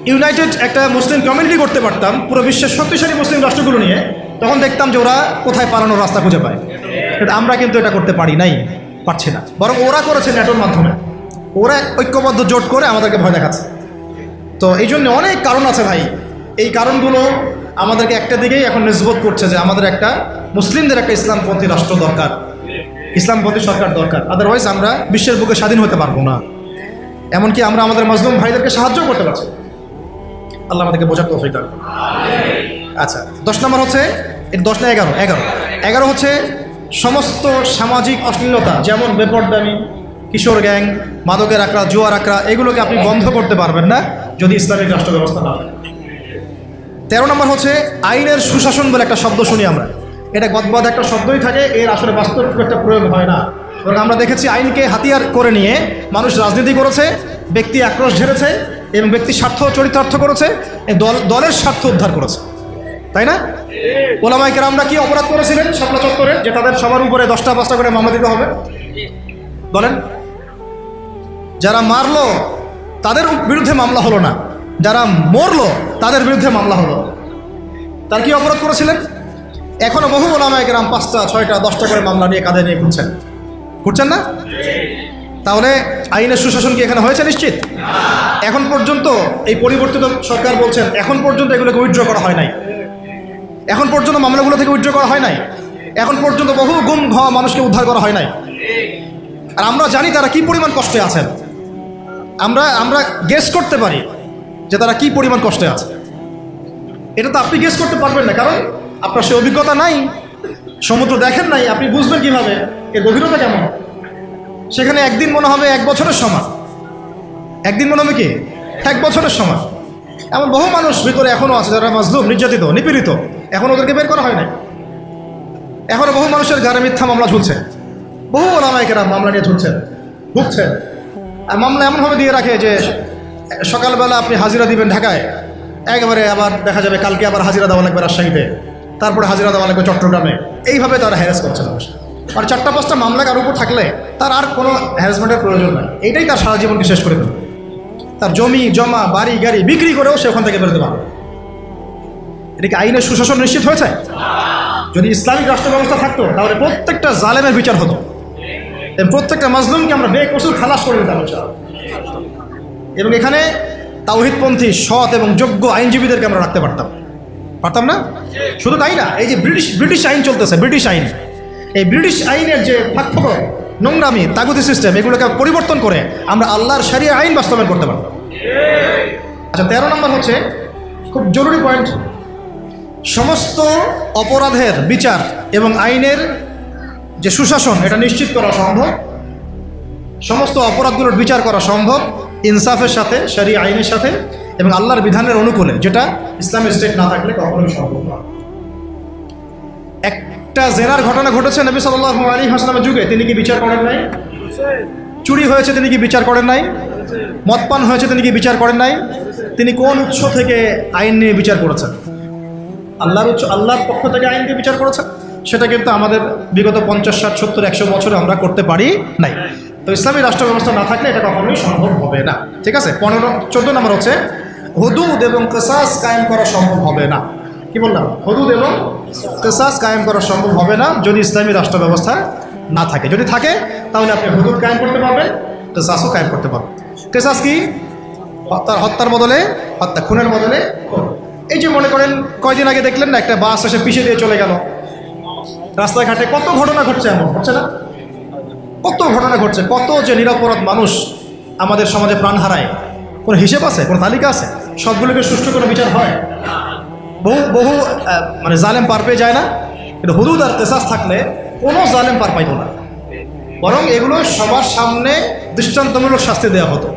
ইউনাইটেড একটা মুসলিম কমিউনিটি করতে পারতাম পুরো বিশ্বের শক্তিশালী মুসলিম রাষ্ট্রগুলো নিয়ে। তখন দেখতাম যে ওরা কোথায় পালানোর রাস্তা খুঁজে পায়। কিন্তু আমরা কিন্তু এটা করতে পারছি না। বরং ওরা করেছে নেটোর মাধ্যমে, ওরা ঐক্যবদ্ধ জোট করে আমাদেরকে ভয় দেখাচ্ছে। তো এই জন্য অনেক কারণ আছে ভাই। এই কারণগুলো আমাদেরকে একটা দিকেই এখন নিসবত করছে যে আমাদের একটা মুসলিমদের একটা ইসলামপন্থী রাষ্ট্র দরকার, ইসলামপন্থী সরকার দরকার। আদারওয়াইজ আমরা বিশ্বের বুকে স্বাধীন হতে পারবো না। এমনকি আমরা আমাদের মাজলুম ভাইদেরকে সাহায্য করতে পারছি। আল্লাহ আমাদেরকে বোঝার তৌফিক দান করুন। আচ্ছা, 10 নম্বর হচ্ছে, 10 না 11 হচ্ছে সমস্ত সামাজিক অশ্লীলতা, যেমন বেপরদামি, কিশোর গ্যাং, মাদকের আকড়া, জুয়ার আকড়া, এগুলোকে আপনি বন্ধ করতে পারবেন না যদি ইসলামিক রাষ্ট্র ব্যবস্থা না হয়। 13 নম্বর হচ্ছে আইনের সুশাসন বলে একটা শব্দ শুনি আমরা। এটা গদবাদ একটা শব্দই থাকে, এর আসলে বাস্তব খুব একটা প্রয়োগ হয় না। কারণ আমরা দেখেছি আইনকে হাতিয়ার করে নিয়ে মানুষ রাজনীতি করেছে, ব্যক্তি আক্রোশ ঝেড়েছে এবং ব্যক্তির স্বার্থ চরিতার্থ করেছে, দলের স্বার্থ উদ্ধার করেছে, তাই না? ওলামায়ে কেরামরা কি অপরাধ করেছিলেন শাপলা চত্বরে যে তাদের সবার উপরে 10টা 5টা করে মামলা দিতে হবে? বলেন। যারা মারলো তাদের বিরুদ্ধে মামলা হলো না, যারা মরলো তাদের বিরুদ্ধে মামলা হলো। তার কি অপরাধ করেছিলেন? এখনো বহু ওলামায়ে কেরাম 5টা 6টা 10টা করে মামলা নিয়ে কাঁধে নিয়ে ঘুরছেন না? তাহলে আইনের সুশাসন কি এখানে হয়েছে? নিশ্চিত। এখন পর্যন্ত এই পরিবর্তিত সরকার বলছেন এখন পর্যন্ত এগুলোকে উইথড্র করা হয় নাই, এখন পর্যন্ত মামলাগুলো থেকে উইথড্র করা হয় নাই, এখন পর্যন্ত বহু গুম হওয়া মানুষকে উদ্ধার করা হয় নাই। আর আমরা জানি তারা কি পরিমাণ কষ্টে আছেন, আমরা গেস করতে পারি যে তারা কি পরিমাণ কষ্টে আছে। এটা তো আপনি গেস করতে পারবেন না, কারণ আপনার সে অভিজ্ঞতা নাই, সমুদ্র দেখেন নাই, আপনি বুঝবেন কিভাবে এর গভীরতা কেমন। সেখানে একদিন মনে হবে 1 বছরের সমান, একদিন মনে হবে কি 1 বছরের সমান। এমন বহু মানুষ ভিতরে এখনও আছে যারা মাজলুম, নির্যাতিত, নিপীড়িত, এখন ওদেরকে বের করা হয় না। এখনও বহু মানুষের ঘাড়ে মিথ্যা মামলা ঝুলছে, বহু ওলামায়ে কেরাম মামলা নিয়ে ঝুলছেন, ভুগছেন। আর মামলা এমনভাবে দিয়ে রাখে যে সকালবেলা আপনি হাজিরা দিবেন ঢাকায়, একেবারে আবার দেখা যাবে কালকে আবার হাজিরা দেওয়া লাগবে রাজশাহীতে, তারপরে হাজিরা দেওয়া লাগবে চট্টগ্রামে। এইভাবে তারা হ্যারাস করছে মানুষ। আর 4টা 5টা মামলা কার উপর থাকলে তার আর কোনো হ্যারাসমেন্টের প্রয়োজন নাই, এইটাই তার সারা জীবনকে শেষ করে দেবে। তার জমি জমা বাড়ি গাড়ি বিক্রি করেও সে ওখান থেকে বেরোতে পারবে। এটাকে আইনের সুশাসন নিশ্চিত হয়েছে? যদি ইসলামিক রাষ্ট্র ব্যবস্থা থাকতো তাহলে প্রত্যেকটা জালেমের বিচার হতো, প্রত্যেকটা মাজলুমকে আমরা বেকসুর খালাস করে দিতাম এবং এখানে তাওহীদপন্থী সৎ এবং যোগ্য আইনজীবীদেরকে আমরা রাখতে পারতাম না? শুধু তাই না, এই যে ব্রিটিশ আইন চলতেছে, ব্রিটিশ আইন, এই ব্রিটিশ আইনের যে ফাঁকফোকর, নোংরামি, তাগুতি সিস্টেম, এগুলোকে পরিবর্তন করে আমরা আল্লাহর শরিয়া আইন বাস্তবায়ন করতে পারতাম। আচ্ছা, 13 নম্বর হচ্ছে খুব জরুরি পয়েন্ট, সমস্ত অপরাধের বিচার এবং আইনের যে সুশাসন এটা নিশ্চিত করা সম্ভব, সমস্ত অপরাধগুলোর বিচার করা সম্ভব ইনসাফের সাথে, শরিয়া আইনের সাথে এবং আল্লাহর বিধানের অনুকূলে, যেটা ইসলামিক স্টেট না থাকলে কখনোই সম্ভব না। একটা জেনার ঘটনা ঘটেছে নবী সাল্লাল্লাহু আলাইহি ওয়াসাল্লামের যুগে, তিনি কি বিচার করেন নাই? চুরি হয়েছে, তিনি কি বিচার করেন নাই? মদপান হয়েছে, তিনি কি বিচার করেন নাই? তিনি কোন উৎস থেকে আইন নিয়ে বিচার করেছেন? আল্লাহর পক্ষ থেকে আইন দিয়ে বিচার করেছেন। সেটা কিন্তু আমাদের বিগত 50, 60, 70, 100 বছরে আমরা করতে পারি নাই। তো ইসলামী রাষ্ট্র ব্যবস্থা না থাকলে এটা কখনোই সম্ভব হবে না। ঠিক আছে। 14 নম্বর হচ্ছে হুদুদ এবং কিসাস কায়েম করা সম্ভব হবে না। কি বললাম? হুদুদ এবং কিসাস কায়েম করা সম্ভব হবে না যদি ইসলামী রাষ্ট্র ব্যবস্থা না থাকে। যদি থাকে তাহলে আপনি হুদুদ কায়েম করতে পারবেন, কিসাসও কায়েম করতে পারবেন। কিসাস কি? হত্যার বদলে হত্যা, খুনের বদলে খুন। এই যে মনে করেন কয়দিন আগে দেখলেন না, একটা বাস এসে পিছিয়ে দিয়ে চলে গেল, রাস্তাঘাটে কত ঘটনা ঘটছে, এমন হচ্ছে না? কত ঘটনা ঘটছে, কত যে নিরপরাধ মানুষ আমাদের সমাজে প্রাণ হারায়, কোনো হিসেব আছে, কোনো তালিকা আছে? সবগুলোকে সুষ্ঠু কোনো বিচার হয়? বহু মানে জালেম পার পেয়ে যায় না? কিন্তু হুদুদ আর কিসাস থাকলে কোনো জালেম পার পাইত না, বরং এগুলো সবার সামনে দৃষ্টান্তমূলক শাস্তি দেওয়া হতো।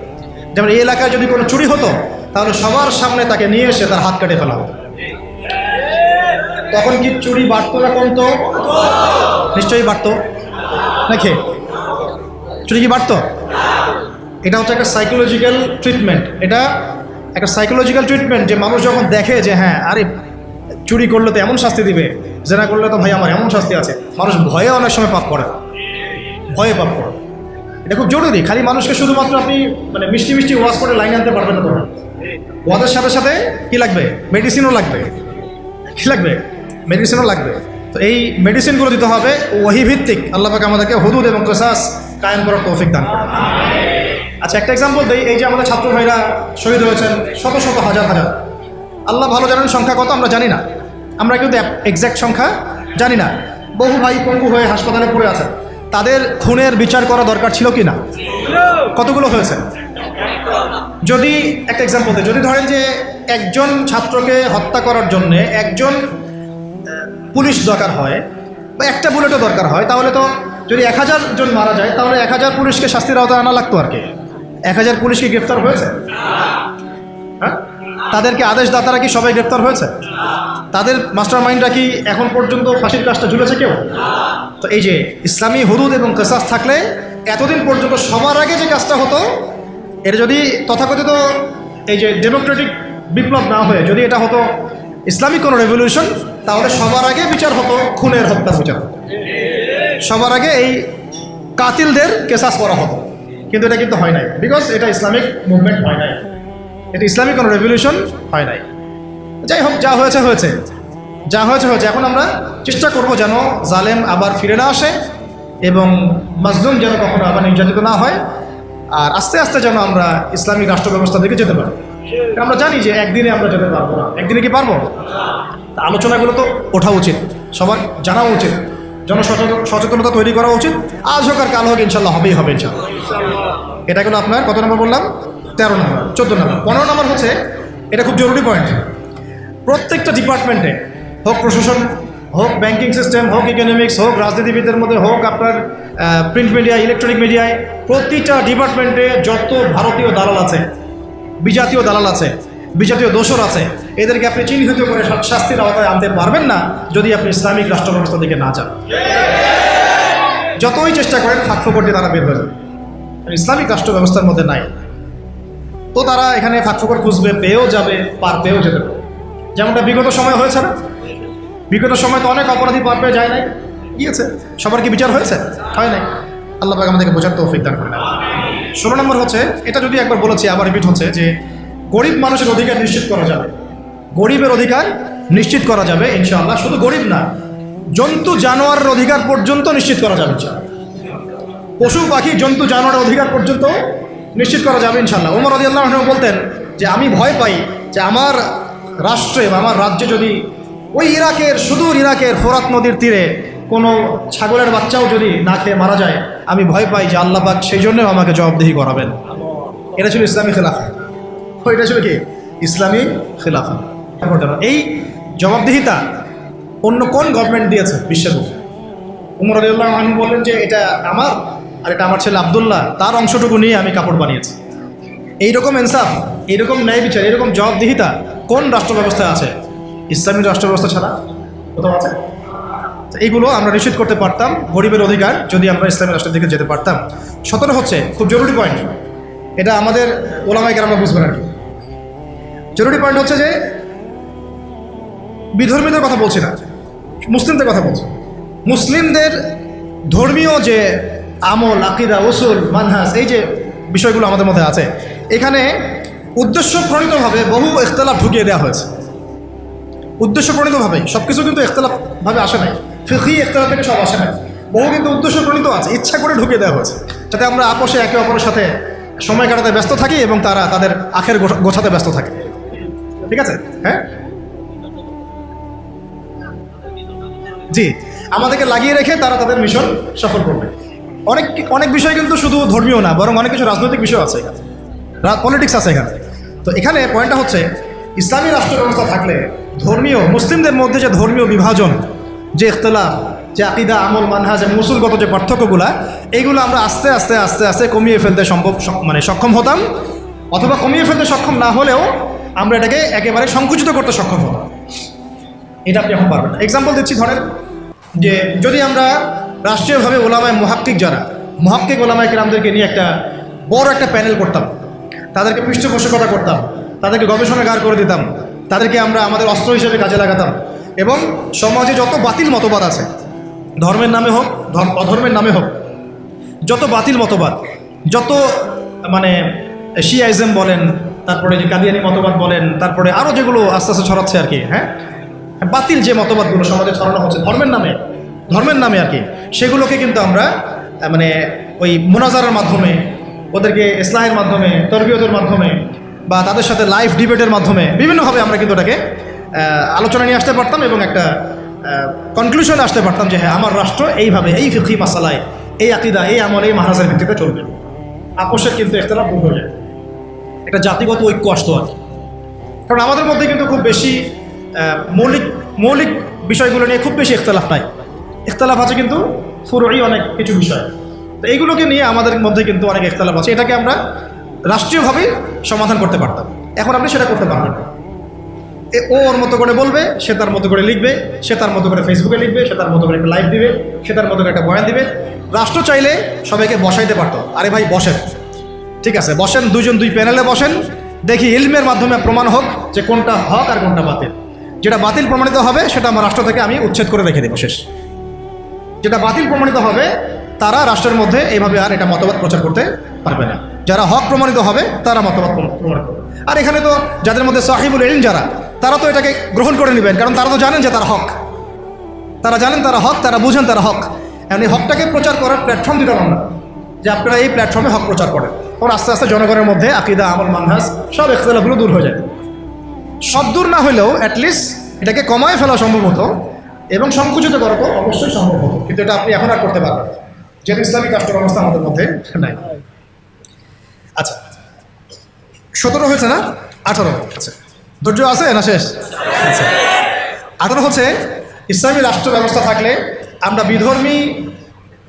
যেমন এই এলাকায় যদি কোনো চুরি হতো তাহলে সবার সামনে তাকে নিয়ে এসে তার হাত কেটে ফেলা হতো। তখন কি চুরি বাড়তো না কমতো? নিশ্চয়ই বাড়তো নাকি? চুরি কি বাড়তো? এটা হচ্ছে একটা সাইকোলজিক্যাল ট্রিটমেন্ট। এটা একটা সাইকোলজিক্যাল ট্রিটমেন্ট যে মানুষ যখন দেখে যে হ্যাঁ, আরে চুরি করলে তো এমন শাস্তি দিবে, জেনা করলে তো ভাই আমার এমন শাস্তি আছে, মানুষ ভয়ে অনেক সময় পাপ করে, ভয়ে পাপ করে। এটা খুব জরুরি। খালি মানুষকে শুধুমাত্র আপনি মানে মিষ্টি মিষ্টি ওয়াজ করে লাইন আনতে পারবেন না। তখন ওয়াজের সাথে সাথে কি লাগবে? মেডিসিনও লাগবে। কি লাগবে? মেডিসিনও লাগবে। তো এই মেডিসিনগুলো দিতে হবে ওয়াহি ভিত্তিক। আল্লাহ পাক আমাদেরকে হুদুদ এবং কিসাস কায়েম করার তৌফিক দান করেন। আচ্ছা, একটা এক্সাম্পল দিই। এই যে আমাদের ছাত্র ভাইরা শহীদ হয়েছেন, শত শত হাজার হাজার, আল্লাহ ভালো জানেন সংখ্যা কত, আমরা জানি না, আমরা কিন্তু এক্স্যাক্ট সংখ্যা জানি না। বহু ভাই পঙ্গু হয়ে হাসপাতালে পড়ে আছেন, তাদের খুনের বিচার করা দরকার ছিল কি না? কতগুলো হয়েছে? যদি একটা এক্সাম্পল দিই, যদি ধরেন যে একজন ছাত্রকে হত্যা করার জন্য একজন পুলিশ দরকার হয় বা একটা বুলেটও দরকার হয়, তাহলে তো যদি 1000 জন মারা যায় তাহলে 1000 পুলিশকে শাস্তির আওতায় আনা লাগতো আর কি। 1000 পুলিশকে গ্রেফতার হয়েছে? হ্যাঁ, তাদেরকে আদেশদাতারা কি সবাই গ্রেফতার হয়েছে? তাদের মাস্টার মাইন্ডরা কি এখন পর্যন্ত ফাঁসির কাজটা ঝুলেছে কেউ? তো এই যে ইসলামী হুদুদ এবং কিসাস থাকলে এতদিন পর্যন্ত সবার আগে যে কাজটা হতো, এটা যদি তথাকথিত এই যে ডেমোক্রেটিক বিপ্লব না হয়ে যদি এটা হতো ইসলামিক কোনো রেভলিউশন, তাহলে সবার আগে বিচার হতো খুনের হত্যার বিচার হতো, সবার আগে এই কাতিলদের কেসাস করা হতো। কিন্তু এটা কিন্তু হয় নাই, বিকজ এটা ইসলামিক মুভমেন্ট হয় নাই, এটা ইসলামিক কোনো রেভলিউশন হয় নাই। যাই হোক, যা হয়েছে হয়েছে, যা হয়েছে হয়েছে। এখন আমরা চেষ্টা করব যেন জালেম আবার ফিরে না আসে এবং মাজলুম যেন কখনো আবার নির্যাতিত না হয়, আর আস্তে আস্তে যেন আমরা ইসলামিক রাষ্ট্র ব্যবস্থা দিকে যেতে পারি। আমরা জানি যে একদিনে আমরা যেতে পারবো না, একদিনে কি পারবো? আলোচনাগুলো তো ওঠা উচিত, সবার জানা উচিত, সচেতনতা তৈরি করা উচিত। আজ হোক আর কাল হোক ইনশাল্লাহ হবেই হবে ইনশাল্লাহ। এটা গেল আপনার কত নম্বর বললাম? 13 নম্বর। 14 নম্বর। 15 নম্বর হচ্ছে, এটা খুব জরুরি পয়েন্ট, প্রত্যেকটা ডিপার্টমেন্টে হোক প্রশাসন, হোক ব্যাংকিং সিস্টেম, হোক ইকোনমিক্স, হোক রাজনীতিবিদদের মধ্যে, হোক আপনার প্রিন্ট মিডিয়া, ইলেকট্রনিক মিডিয়ায়, প্রতিটা ডিপার্টমেন্টে যত ভারতীয় দালাল আছে, বিজাতীয় দালাল আছে, বিজাতীয় দোসর আছে, এদেরকে আপনি চিহ্নিত করে শাস্তির আওতায় আনতে পারবেন না যদি আপনি ইসলামিক রাষ্ট্র ব্যবস্থার দিকে না যান। যতই চেষ্টা করেন ফাঁকফোকর দিয়ে তারা বের হয়ে যাবে, ইসলামিক রাষ্ট্র ব্যবস্থার মধ্যে নাই। তো তারা এখানে ফাঁকফোকর খুঁজবে, পেয়েও যাবে, পার পেয়েও যেতে পারে। যেমনটা বিগত সময় হয়েছে না? বিগত সময় তো অনেক অপরাধী পার পেয়ে যায় নাই, গিয়েছে, সবার কি বিচার হয়েছে? হয় নাই। আল্লাহ পাক আমাদেরকে বোঝার তৌফিক দান করেন। 16 নম্বর হচ্ছে, এটা যদি একবার বলেছি আবার রিপিট হচ্ছে, যে গরিব মানুষের অধিকার নিশ্চিত করা যাবে, গরিবের অধিকার নিশ্চিত করা যাবে ইনশাআল্লাহ। শুধু গরিব না, জন্তু জানোয়ারের অধিকার পর্যন্ত নিশ্চিত করা যাবে ইনশাআল্লাহ। পশু পাখি, জন্তু জানোয়ারের অধিকার পর্যন্ত নিশ্চিত করা যাবে ইনশাআল্লাহ। ওমর রাদিয়াল্লাহু আনহু বলতেন যে আমি ভয় পাই যে আমার রাষ্ট্রে বা আমার রাজ্যে যদি ওই ইরাকের, সুদূর ইরাকের ফোরাত নদীর তীরে কোনো ছাগলের বাচ্চাও যদি না খেয়ে মারা যায়, আমি ভয় পাই যে আল্লাহ পাক সেই জন্যও আমাকে জবাবদিহি করাবেন। এটা ছিল ইসলামী খেলাফা। এটা ছিল কি? ইসলামী খেলাফা। এই জবাবদিহিতা অন্য কোন গভর্নমেন্ট দিয়েছে বিশ্বের বুকে? ওমর রাদিয়াল্লাহু আনহু বললেন যে এটা আমার, আর এটা আমার ছেলে আব্দুল্লাহ, তার অংশটুকু নিয়ে আমি কাপড় বানিয়েছি। এইরকম ইনসাফ, এইরকম ন্যায় বিচার, এরকম জবাবদিহিতা কোন রাষ্ট্র ব্যবস্থায় আছে? ইসলামী রাষ্ট্র ব্যবস্থা ছাড়া কোথাও আছে? এইগুলো আমরা নিশ্চিত করতে পারতাম, গরিবের অধিকার, যদি আমরা ইসলামী রাষ্ট্রের দিকে যেতে পারতাম। 17 হচ্ছে খুব জরুরি পয়েন্ট, এটা আমাদের ওলামায়ে কেরামরা বুঝবেন আর কি। জরুরি পয়েন্ট হচ্ছে যে বিধর্মীদের কথা বলছি না, মুসলিমদের কথা বলছি। মুসলিমদের ধর্মীয় যে আমল, আকিদা, উসুল, মানহাজ, এই যে বিষয়গুলো আমাদের মধ্যে আছে, এখানে উদ্দেশ্যপ্রণীতভাবে বহু ইখতিলাফ ঢুকিয়ে দেওয়া হয়েছে। উদ্দেশ্যপ্রণীতভাবে সব কিছু কিন্তু ইখতিলাফভাবে আসে নাই, ফিকহি ইখতিলাফ থেকে সব আসে নাই, বহু কিন্তু উদ্দেশ্যপ্রণীত আছে, ইচ্ছা করে ঢুকিয়ে দেওয়া হয়েছে, যাতে আমরা আপোষে একে অপরের সাথে সময় কাটাতে ব্যস্ত থাকি এবং তারা তাদের আখের গোছাতে ব্যস্ত থাকে। ঠিক আছে? হ্যাঁ, জি, আমাদেরকে লাগিয়ে রেখে তারা তাদের মিশন সফল করবে। অনেক বিষয় কিন্তু শুধু ধর্মীয় না, বরং অনেক কিছু রাজনৈতিক বিষয় আছে এখানে, পলিটিক্স আছে এখানে। তো এখানে পয়েন্টটা হচ্ছে, ইসলামী রাষ্ট্র ব্যবস্থা থাকলে ধর্মীয়, মুসলিমদের মধ্যে যে ধর্মীয় বিভাজন, যে ইখতিলাফ, যে আকিদা, আমল, মানহাজ, মুসুলগত যে পার্থক্যগুলো, এইগুলো আমরা আস্তে আস্তে আস্তে আস্তে কমিয়ে ফেলতে সক্ষম হতাম, অথবা কমিয়ে ফেলতে সক্ষম না হলেও আমরা এটাকে একেবারে সংকুচিত করতে সক্ষম হতাম। এটা আপনি এখন পারবেন না। এক্সাম্পল দিচ্ছি, ধরেন যে যদি আমরা রাষ্ট্রীয়ভাবে ওলামায়ে মুহাক্কিক, যারা মুহাক্কিক ওলামায়ে কেরামদেরকে নিয়ে একটা বড় একটা প্যানেল করতাম, তাদেরকে পৃষ্ঠপোষকতা করতাম, তাদেরকে গবেষণাগার করে দিতাম, তাদেরকে আমরা আমাদের অস্ত্র হিসেবে কাজে লাগাতাম, এবং সমাজে যত বাতিল মতবাদ আছে, ধর্মের নামে হোক, অধর্মের নামে হোক, যত বাতিল মতবাদ, যত শিয়াইজম বলেন, তারপরে যে কাদিয়ানি মতবাদ বলেন, তারপরে আরও যেগুলো আস্তে আস্তে ছড়াচ্ছে আর কি, হ্যাঁ, বাতিল যে মতবাদগুলো সমাজে ছড়ানো হচ্ছে ধর্মের নামে আর কি, সেগুলোকে কিন্তু আমরা ওই মোনাজারের মাধ্যমে, ওদেরকে ইসলাহের মাধ্যমে, তরবিয়তের মাধ্যমে, বা তাদের সাথে লাইভ ডিবেটের মাধ্যমে বিভিন্নভাবে আমরা কিন্তু এটাকে আলোচনা নিয়ে আসতে পারতাম এবং একটা কনক্লুশনে আসতে পারতাম যে হ্যাঁ, আমার রাষ্ট্র এইভাবে, এই ফিকহি মাসালায়, এই আকিদা, এই আমল, এই মাহাজের ভিত্তিতে চলবে। আপোষের কিন্তু ইখতিলাফ দূর হয়ে যায়, একটা জাতিগত ঐক্য আসতো আর কি। কারণ আমাদের মধ্যে কিন্তু খুব বেশি মৌলিক বিষয়গুলো নিয়ে খুব বেশি ইখতিলাফ নাই, ইখতিলাফ আছে কিন্তু ফুরুই অনেক কিছু বিষয়। তো এইগুলোকে নিয়ে আমাদের মধ্যে কিন্তু অনেক ইখতিলাফ আছে। এটাকে আমরা রাষ্ট্রীয়ভাবেই সমাধান করতে পারতাম, এখন আপনি সেটা করতে পারবেন না। ও ওর মতো করে বলবে, সে তার মতো করে লিখবে, সে তার মতো করে ফেসবুকে লিখবে, সে তার মতো করে একটা লাইভ দিবে, সে তার মতো করে একটা বয়ান দিবে। রাষ্ট্র চাইলে সবাইকে বসাইতে পারতো, আরে ভাই বসেন, ঠিক আছে বসেন, দুজন দুই প্যানেলে বসেন, দেখি ইলমের মাধ্যমে প্রমাণ হোক যে কোনটা হক আর কোনটা বাতিল। যেটা বাতিল প্রমাণিত হবে সেটা আমার রাষ্ট্র থেকে আমি উচ্ছেদ করে রেখে দেবো, শেষ। যেটা বাতিল প্রমাণিত হবে তারা রাষ্ট্রের মধ্যে এইভাবে আর এটা মতবাদ প্রচার করতে পারবে না। যারা হক প্রমাণিত হবে তারা মতবাদ প্রমাণ করবে। আর এখানে তো যাদের মধ্যে সাহিবুল ইলম যারা, তারা তো এটাকে গ্রহণ করে নেবেন, কারণ তারা তো জানেন যে তারা হক, তারা জানেন তারা হক, তারা বুঝেন তারা হক। এখন এই হকটাকে প্রচার করার প্ল্যাটফর্ম দিতে পারেন না, যে আপনারা এই প্ল্যাটফর্মে হক প্রচার করেন। তখন আস্তে আস্তে জনগণের মধ্যে আকীদা, আমল, মানহাজ সব ইখতিলাফগুলো দূর হয়ে যায়। সব দূর না হলেও অ্যাটলিস্ট এটাকে কমায় ফেলা সম্ভব হতো এবং সংকুচিত করা তো অবশ্যই সম্ভব হতো, কিন্তু এটা আপনি এখন আর করতে পারবেন না, যেহেতু ইসলামিক রাষ্ট্র ব্যবস্থা আমাদের মধ্যে নাই। আচ্ছা 17 হয়েছে না? 18। আচ্ছা ধৈর্য আছে না শেষ? আচ্ছা 18 হচ্ছে ইসলামী রাষ্ট্র ব্যবস্থা থাকলে আমরা বিধর্মী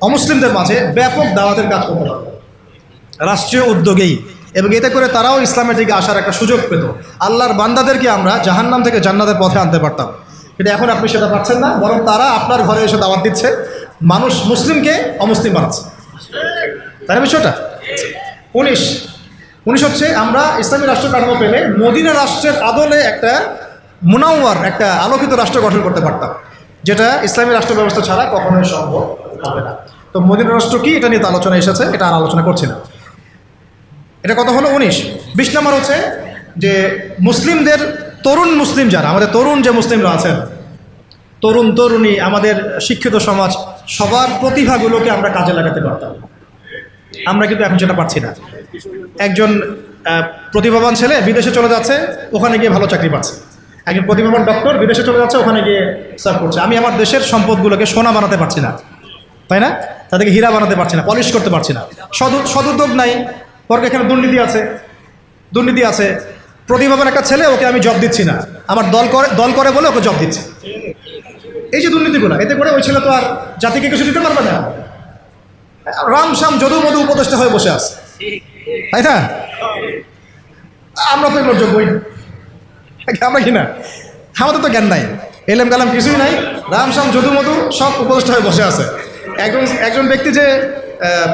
অমুসলিমদের মাঝে ব্যাপক দাওয়াতের কাজ করতে পারবো রাষ্ট্রীয় উদ্যোগেই, এবং এতে করে তারাও ইসলামের দিকে আসার একটা সুযোগ পেত। আল্লাহর বান্দাদেরকে আমরা জাহান্নাম থেকে জান্নাতের পথে আনতে পারতাম, কিন্তু এখন আপনি সেটা পাচ্ছেন না, বরং তারা আপনার ঘরে এসে দাওয়াত দিচ্ছে, মানুষ মুসলিমকে অমুসলিম বানাচ্ছে। তাই না বিষয়টা? 19 হচ্ছে আমরা ইসলামী রাষ্ট্র কাঠামো পেলে মদিনা রাষ্ট্রের আদলে একটা মুনাওয়ার, একটা আলোকিত রাষ্ট্র গঠন করতে পারতাম, যেটা ইসলামী রাষ্ট্র ব্যবস্থা ছাড়া কখনোই সম্ভব হবে না। তো মদিনা রাষ্ট্র কি, এটা নিয়ে তো আলোচনা এসেছে, এটা আর আলোচনা করছি না। এটা কত হলো? 19। 20 নম্বর হচ্ছে যে মুসলিমদের তরুণ মুসলিম যারা, আমাদের তরুণ যে মুসলিমরা আছেন, তরুণ তরুণী, আমাদের শিক্ষিত সমাজ, সবার প্রতিভাগুলোকে আমরা কাজে লাগাতে পারতাম। আমরা কিন্তু এখন সেটা পারছি না। একজন প্রতিভাবান ছেলে বিদেশে চলে যাচ্ছে, ওখানে গিয়ে ভালো চাকরি পাচ্ছে। একজন প্রতিভাবান ডক্টর বিদেশে চলে যাচ্ছে, ওখানে গিয়ে সার্ভ করছে। আমি আমার দেশের সম্পদগুলোকে সোনা বানাতে পারছি না, তাই না? তাদেরকে হীরা বানাতে পারছি না, পলিশ করতে পারছি না। সদুদ্যোগ নাই, বরং এখানে দুর্নীতি আছে। প্রতিভাবান একটা ছেলে, ওকে আমি জব দিচ্ছি না, আমার দল করে বলে ওকে জব দিচ্ছি। এই যে দুর্নীতিগুলো, এতে করে ওই ছেলে তো আর জাতিকে কিছু দিতে পারবে না, রামশ্যাম যদু মধু উপদেষ্টা হয়ে বসে আছে, তাই না? আমরা তো এগুলোর যোগ্যই না, আমরা কি না? আমাদের তো জ্ঞান নাই, এলেম কালাম কিছুই নাই, রামশ্যাম যদু মধু সব উপদেষ্টা হয়ে বসে আছে। একজন ব্যক্তি যে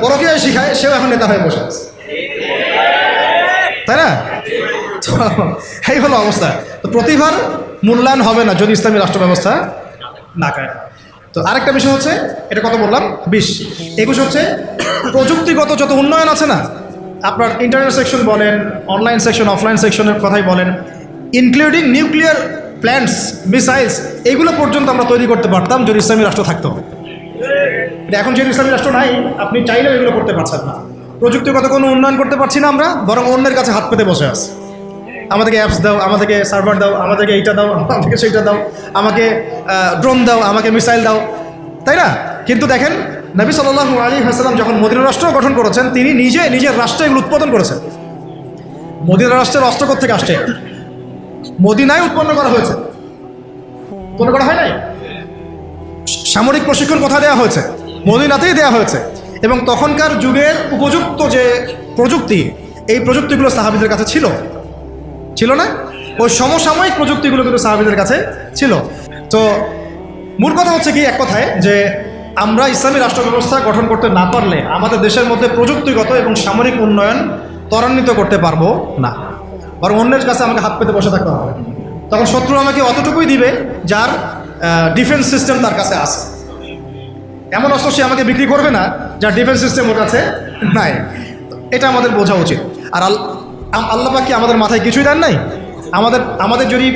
পরকীয়া শিখায়, সেও এখন নেতা হয়ে বসে আছে, তাই না? এই হলো অবস্থা। তো প্রতিভার মূল্যায়ন হবে না যদি ইসলামী রাষ্ট্র ব্যবস্থা না করে। তো আরেকটা বিষয় হচ্ছে, এটা কত বললাম? 20। 21 হচ্ছে প্রযুক্তিগত যত উন্নয়ন আছে না, আপনার ইন্টারনেট সেকশন বলেন, অনলাইন সেকশন, অফলাইন সেকশনের কথাই বলেন, ইনক্লুডিং নিউক্লিয়ার প্ল্যান্টস, মিসাইলস, এগুলো পর্যন্ত আমরা তৈরি করতে পারতাম যদি ইসলামী রাষ্ট্র থাকতো। এখন যেহেতু ইসলামী রাষ্ট্র নাই, আপনি চাইলেও এগুলো করতে পারছেন না। প্রযুক্তিগত কোনো উন্নয়ন করতে পারছি না আমরা, বরং অন্যের কাছে হাত পেতে বসে আছি। আমাদেরকে অ্যাপস দাও, আমাদেরকে সার্ভার দাও, আমাদেরকে এইটা দাও, আমাদেরকে সেইটা দাও, আমাকে ড্রোন দাও, আমাকে মিসাইল দাও, তাই না? কিন্তু দেখেন নবী সাল্লাল্লাহু আলাইহি ওয়াসাল্লাম যখন মদিনা রাষ্ট্র গঠন করেছেন, তিনি নিজের রাষ্ট্রে এগুলো উৎপাদন করেছেন। মদিনা রাষ্ট্রের অস্ত্র থেকে আসছে, মদিনায় উৎপন্ন করা হয়েছে, উৎপন্ন করা হয় নাই। সামরিক প্রশিক্ষণ কোথায় দেওয়া হয়েছে? মদিনাতেই দেওয়া হয়েছে। এবং তখনকার যুগের উপযুক্ত যে প্রযুক্তি, এই প্রযুক্তিগুলো সাহাবীদের কাছে ছিল না? ওই সমসাময়িক প্রযুক্তিগুলো কিন্তু সাহাবীদের কাছে ছিল। তো মূল কথা হচ্ছে কি, এক কথায় যে আমরা ইসলামী রাষ্ট্র ব্যবস্থা গঠন করতে না পারলে আমাদের দেশের মধ্যে প্রযুক্তিগত এবং সামরিক উন্নয়ন ত্বরান্বিত করতে পারবো না, বরং অন্যের কাছে আমাকে হাত পেতে বসে থাকতে হবে। তখন শত্রু আমাকে অতটুকুই দিবে যার ডিফেন্স সিস্টেম তার কাছে আছে। এমন অস্ত্র সে আমাকে বিক্রি করবে না যার ডিফেন্স সিস্টেম ওর কাছে নাই। এটা আমাদের বোঝা উচিত। আর আল্লাহ পাক কি আমাদের মাথায় কিছুই দেন নাই? আমাদের যদি